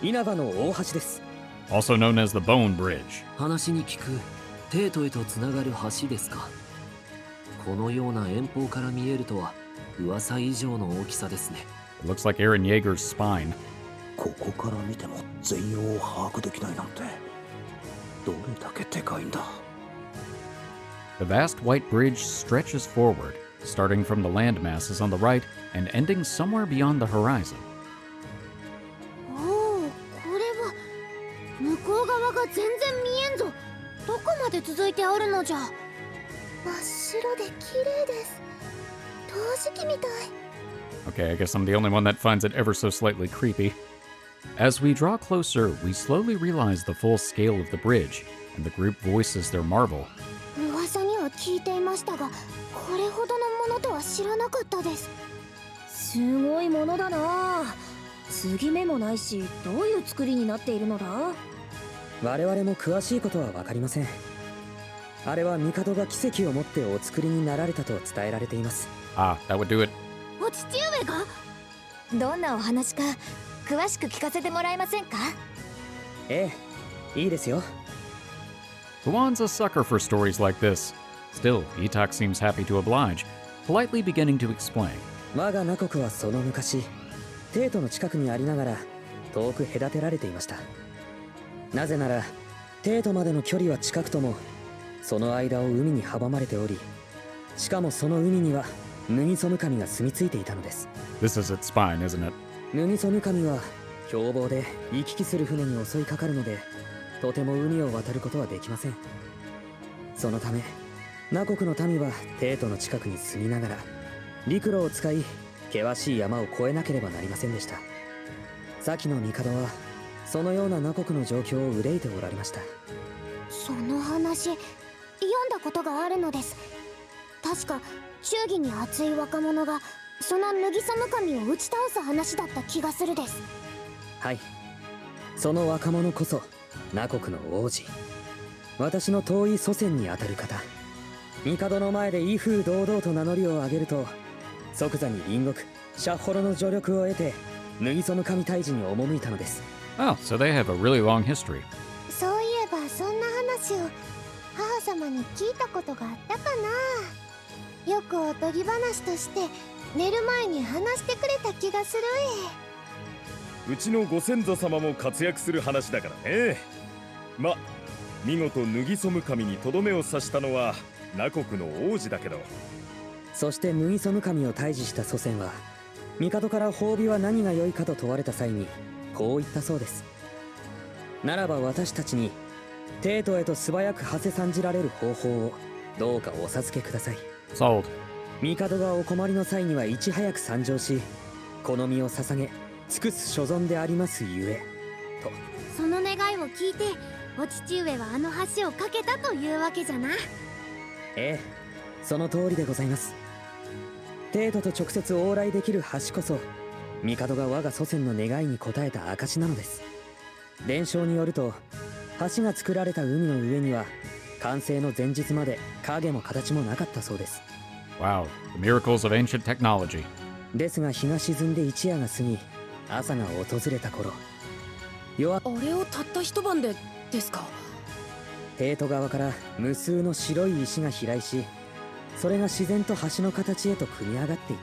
稲葉の大橋です。 Also known as the Bone Bridge. 話に聞く帝都へとつながる橋ですか。このような遠方から見えるとは噂以上の大きさですね。 It looks like Eren Yeager's spine. ここから見ても全容を把握できないなんてどれだけでかいんだ。 The vast white bridge stretches forward, starting from the land masses on the right and ending somewhere beyond the horizon. おお、これは向こう側が全然見えんぞ。どこまで続いてあるのじゃ。真っ白で綺麗です。陶磁器みたい。 Okay, I guess I'm the only one that finds it ever so slightly creepy. As we draw closer, we slowly realize the full scale of the bridge, and the group voices their marvel. 噂には聞いていましたが、これほどのものとは知らなかったです。すごいものだな。継ぎ目もないし、どういう作りになっているのだ？我々も詳しいことは分かりません。あれは帝が奇跡をもってお作りになられたと伝えられています。Ah, that would do it. お父上が？どんなお話か詳しく聞かせてもらえませんか？ええ、いいですよ。Kuon's a sucker for stories like this. Still, Itak seems happy to oblige, politely beginning to explain. 我がナコクはその昔、帝都の近くにありながら遠く隔てられていました。なぜなら帝都までの距離は近くとも、その間を海に阻まれており、しかもその海にはヌギソムカミが住み着いていたのです。 This is its spine, isn't it? ヌギソムカミは凶暴で行き来する船に襲いかかるので、とても海を渡ることはできません。そのためナコクの民は帝都の近くに住みながら陸路を使い険しい山を越えなければなりませんでした。先の帝はそのようなナコクの状況を憂いておられました。その話読んだことがあるのです。確か忠義に熱い若者がそのヌギソムカミを打ち倒す話だった気がするです。はい、その若者こそナコクの王子、私の遠い祖先にあたる方。帝の前で威風堂々と名乗りを上げると、即座に隣国シャッホロの助力を得てヌギソムカミ退治に赴いたのです。 Oh, so they have a really long history. そういえばそんな話を母様に聞いたことがあったかな。よくおとぎ話として寝る前に話してくれた気がするうちのご先祖様も活躍する話だからね。ま、見事ヌギソムカミにとどめを刺したのはナコクの王子だけど。そしてヌギソムカミを退治した祖先は、帝から褒美は何が良いかと問われた際にこう言ったそうです。ならば私たちに帝都へと素早く馳せ参じられる方法をどうかお授けください。 Sold. 帝がお困りの際にはいち早く参上し、この身を捧げ尽くす所存でありますゆえと。その願いを聞いてお父上はあの橋を架けたというわけじゃな。ええ、その通りでございます。帝都と直接往来できる橋こそ帝が我が祖先の願いに応えた証なのです。伝承によると、橋が作られた海の上には完成の前日まで影も形もなかったそうです。 Wow, the miracles of ancient technology. ですが日が沈んで一夜が過ぎ、朝が訪れた頃、あれをたった一晩でですか？帝都側から無数の白い石が飛来し、それが自然と橋の形へと組み上がっていっ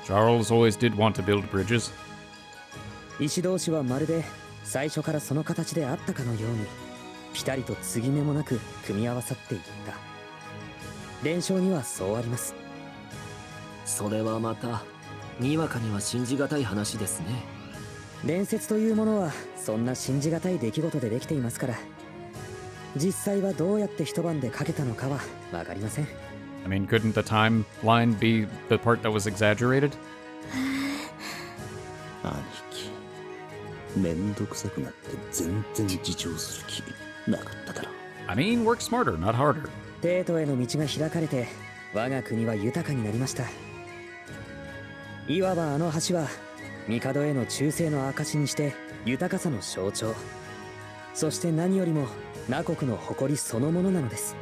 た。 Charles always did want to build bridges. 石同士はまるで最初からその形であったかのようにピタリと継ぎ目もなく組み合わさっていった。伝承にはそうあります。それはまたにわかには信じがたい話ですね。伝説というものはそんな信じがたい出来事でできていますから、実際はどうやって一晩でかけたのかはわかりません。 I mean, couldn't the timeline be the part that was exaggerated? 兄貴、めんどくさくなって全然自重する気なかっただろ。 I mean, work smarter, not harder. 帝都への道が開かれて我が国は豊かになりました。いわばあの橋は帝への忠誠の証にして豊かさの象徴、そして何よりもナコクの誇りそのものなのです。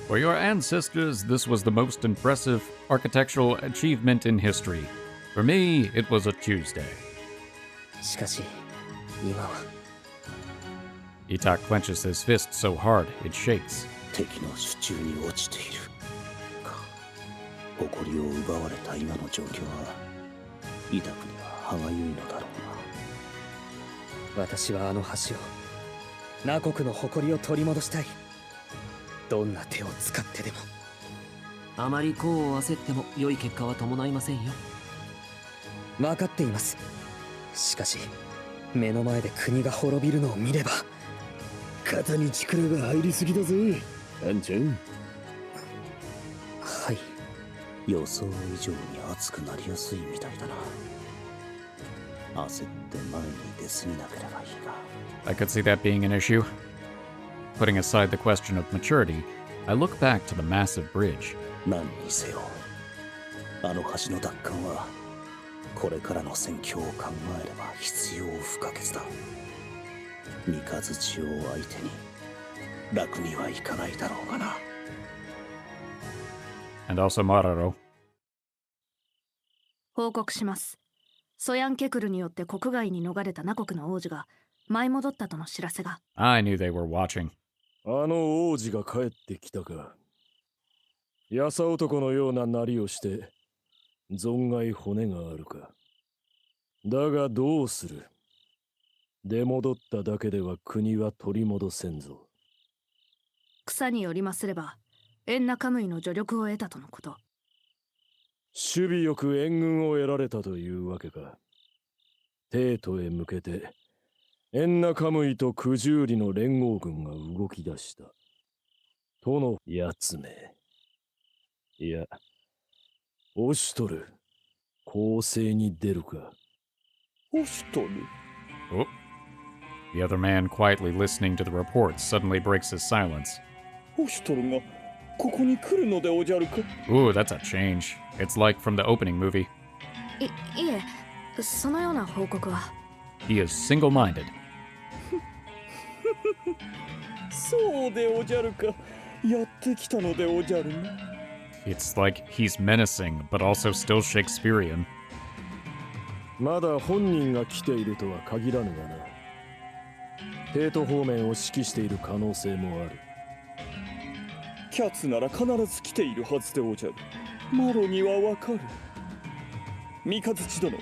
For your ancestors, this was the most impressive architectural achievement in history. For me, it was a Tuesday. しかし今は Itak clenches his fist so hard, it shakes. 敵の手中に落ちているか。誇りを奪われた今の状況はイタクには歯がゆいのだろうな。私はあの橋を、ナコクの誇りを取り戻したい。どんな手を使ってでも。あまり功を焦っても良い結果は伴いませんよ。分かっています。しかし目の前で国が滅びるのを見れば。肩に力が入りすぎだぜ、あんちゃん。はい。予想以上に熱くなりやすいみたいだな。焦って前に出過ぎなければいいが。 I could see that being an issue. Putting aside the question of maturity, I look back to the massive bridge. 何にせよ、あの橋の奪還はこれからの戦況を考えれば必要不可欠だ。三日月を相手に楽にはいかないだろうがな。And also Mararo. 報告します。ソヤンケクルによって国外に逃れたナコクの王子が舞い戻ったとの知らせが。I knew they were watching. あの王子が帰ってきたか。やさ男のようななりをして存外骨があるか。だがどうする。出戻っただけでは国は取り戻せんぞ。草によりますればエンナカムイの助力を得たとのこと。守備よく援軍を得られたというわけか。帝都へ向けてエンナカムイと九十里の連合軍が動き出したとのやつめ。いや、オシュトル攻勢に出るか。オシュトル Oh. The other man, quietly listening to the reports, suddenly breaks his silence. オシュトルがここに来るのでおじゃるか。 Ooh, that's a change. It's like from the opening movie. いえ、そのような報告は。He is single-minded. そうでおじゃるか。やってきたのでおじゃるな。It's like he's menacing, but also still Shakespearean. まだ本人が来ているとは限らぬがな。帝都方面を指揮している可能性もある。キャツなら必ず来ているはずでおじゃる。マロにはわかる。三日月殿、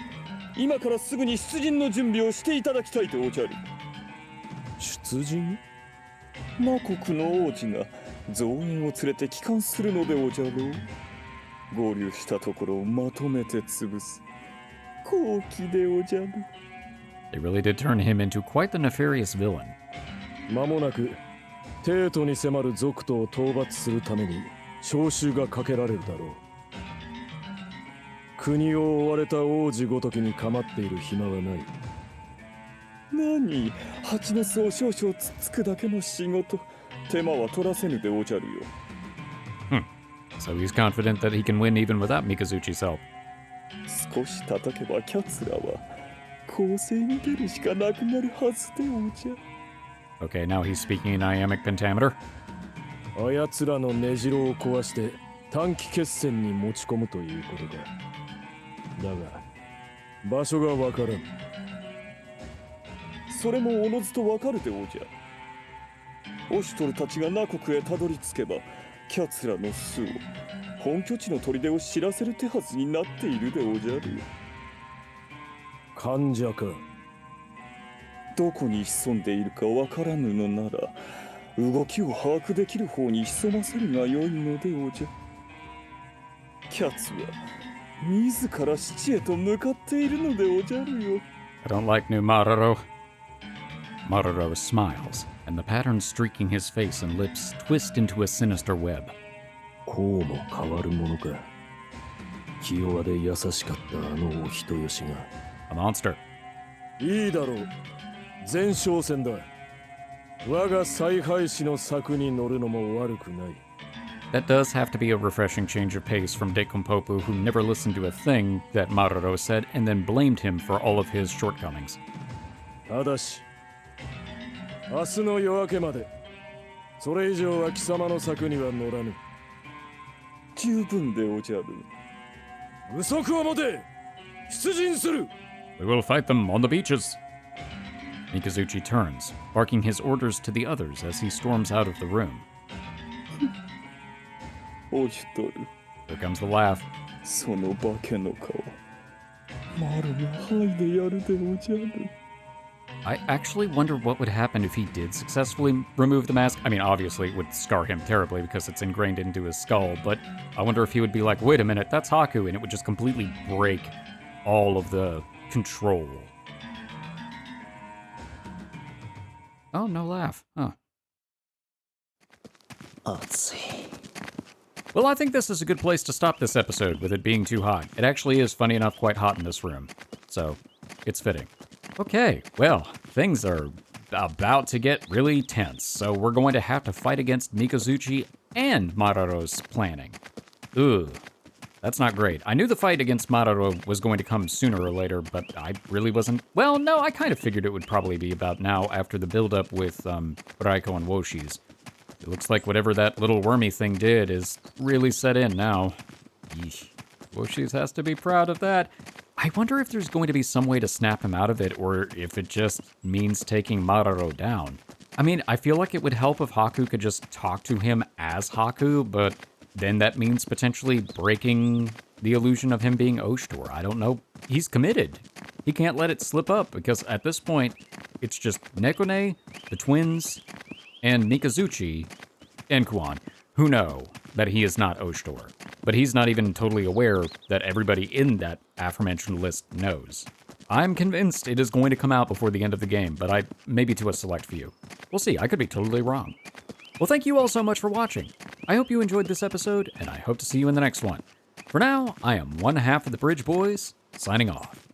今からすぐに出陣の準備をしていただきたいでおじゃる。出陣？ナコクの王子が増援を連れて帰還するのでおじゃろう。合流したところをまとめて潰す。好機でおじゃる。They really did turn him into quite the nefarious villain. 間もなく帝都に迫る賊徒を討伐するために召集がかけられるだろう。国を追われた王子ごときに構っている暇はない。何、蜂の巣を少々つっつくだけの仕事、手間は取らせぬでおじゃるよ。So he's confident that he can win even without Mikazuchi's help. 少し叩けばキャツラは攻勢に出るしかなくなるはずでおじゃ。Okay, now he's speaking in iambic pentameter. あやつらの根城を壊して短期決戦に持ち込むということか。だが場所がわからん。それもおのずとわかるでおじゃ。オシュトルたちがナコクへたどり着けばキャツラの巣を本拠地の砦を知らせる手はずになっているでおじゃるよ。患者か。どこに潜んでいるかわからぬのなら動きを把握できる方に潜ませるがよいのでおじゃ。キャツは自ら七へと向かっているのでおじゃるよ。 I don't like new Mararo. Mararo smiles, and the patterns streaking his face and lips twist into a sinister web. こうも変わるものか。気弱で優しかったあのお人よしが。A monster. いいだろう。前哨戦だ。我が采配師の策に乗るのも悪くない。That does have to be a refreshing change of pace from Dekumpopu, who never listened to a thing that Mararo said and then blamed him for all of his shortcomings. ただし、明日の夜明けまで、それ以上は貴様の策には乗らぬ。十分でおじゃる。不足を持て、出陣する。We will fight them on the beaches. Mikazuchi turns, barking his orders to the others as he storms out of the room. オシュトル、 Here comes the laugh. その化けの顔、マロが剥いでやるでおじゃる。I actually wonder what would happen if he did successfully remove the mask. I mean, obviously, it would scar him terribly because it's ingrained into his skull, but I wonder if he would be like, wait a minute, that's Haku, and it would just completely break all of the control. Oh, no laugh. Huh. Let's see. Well, I think this is a good place to stop this episode with it being too hot. It actually is, funny enough, quite hot in this room. So, it's fitting. Okay, well, things are about to get really tense, so we're going to have to fight against Mikazuchi and Mararo's planning. Ugh, that's not great. I knew the fight against Mararo was going to come sooner or later, but I really wasn't... Well, no, I kind of figured it would probably be about now after the build-up with Raiko and Woshi's. It looks like whatever that little wormy thing did is really set in now. Yeesh. Woshis has to be proud of that. I wonder if there's going to be some way to snap him out of it, or if it just means taking Mararo down. I mean, I feel like it would help if Haku could just talk to him as Haku, but then that means potentially breaking the illusion of him being Oshtor. I don't know. He's committed. He can't let it slip up, because at this point, it's just Nekone, the twins, and Mikazuki, and Kuon, who know that he is not Oshtor. But he's not even totally aware that everybody in that aforementioned list knows. I'm convinced it is going to come out before the end of the game, but maybe to a select few. We'll see, I could be totally wrong. Well, thank you all so much for watching. I hope you enjoyed this episode, and I hope to see you in the next one. For now, I am one half of the Bridge Boys, signing off.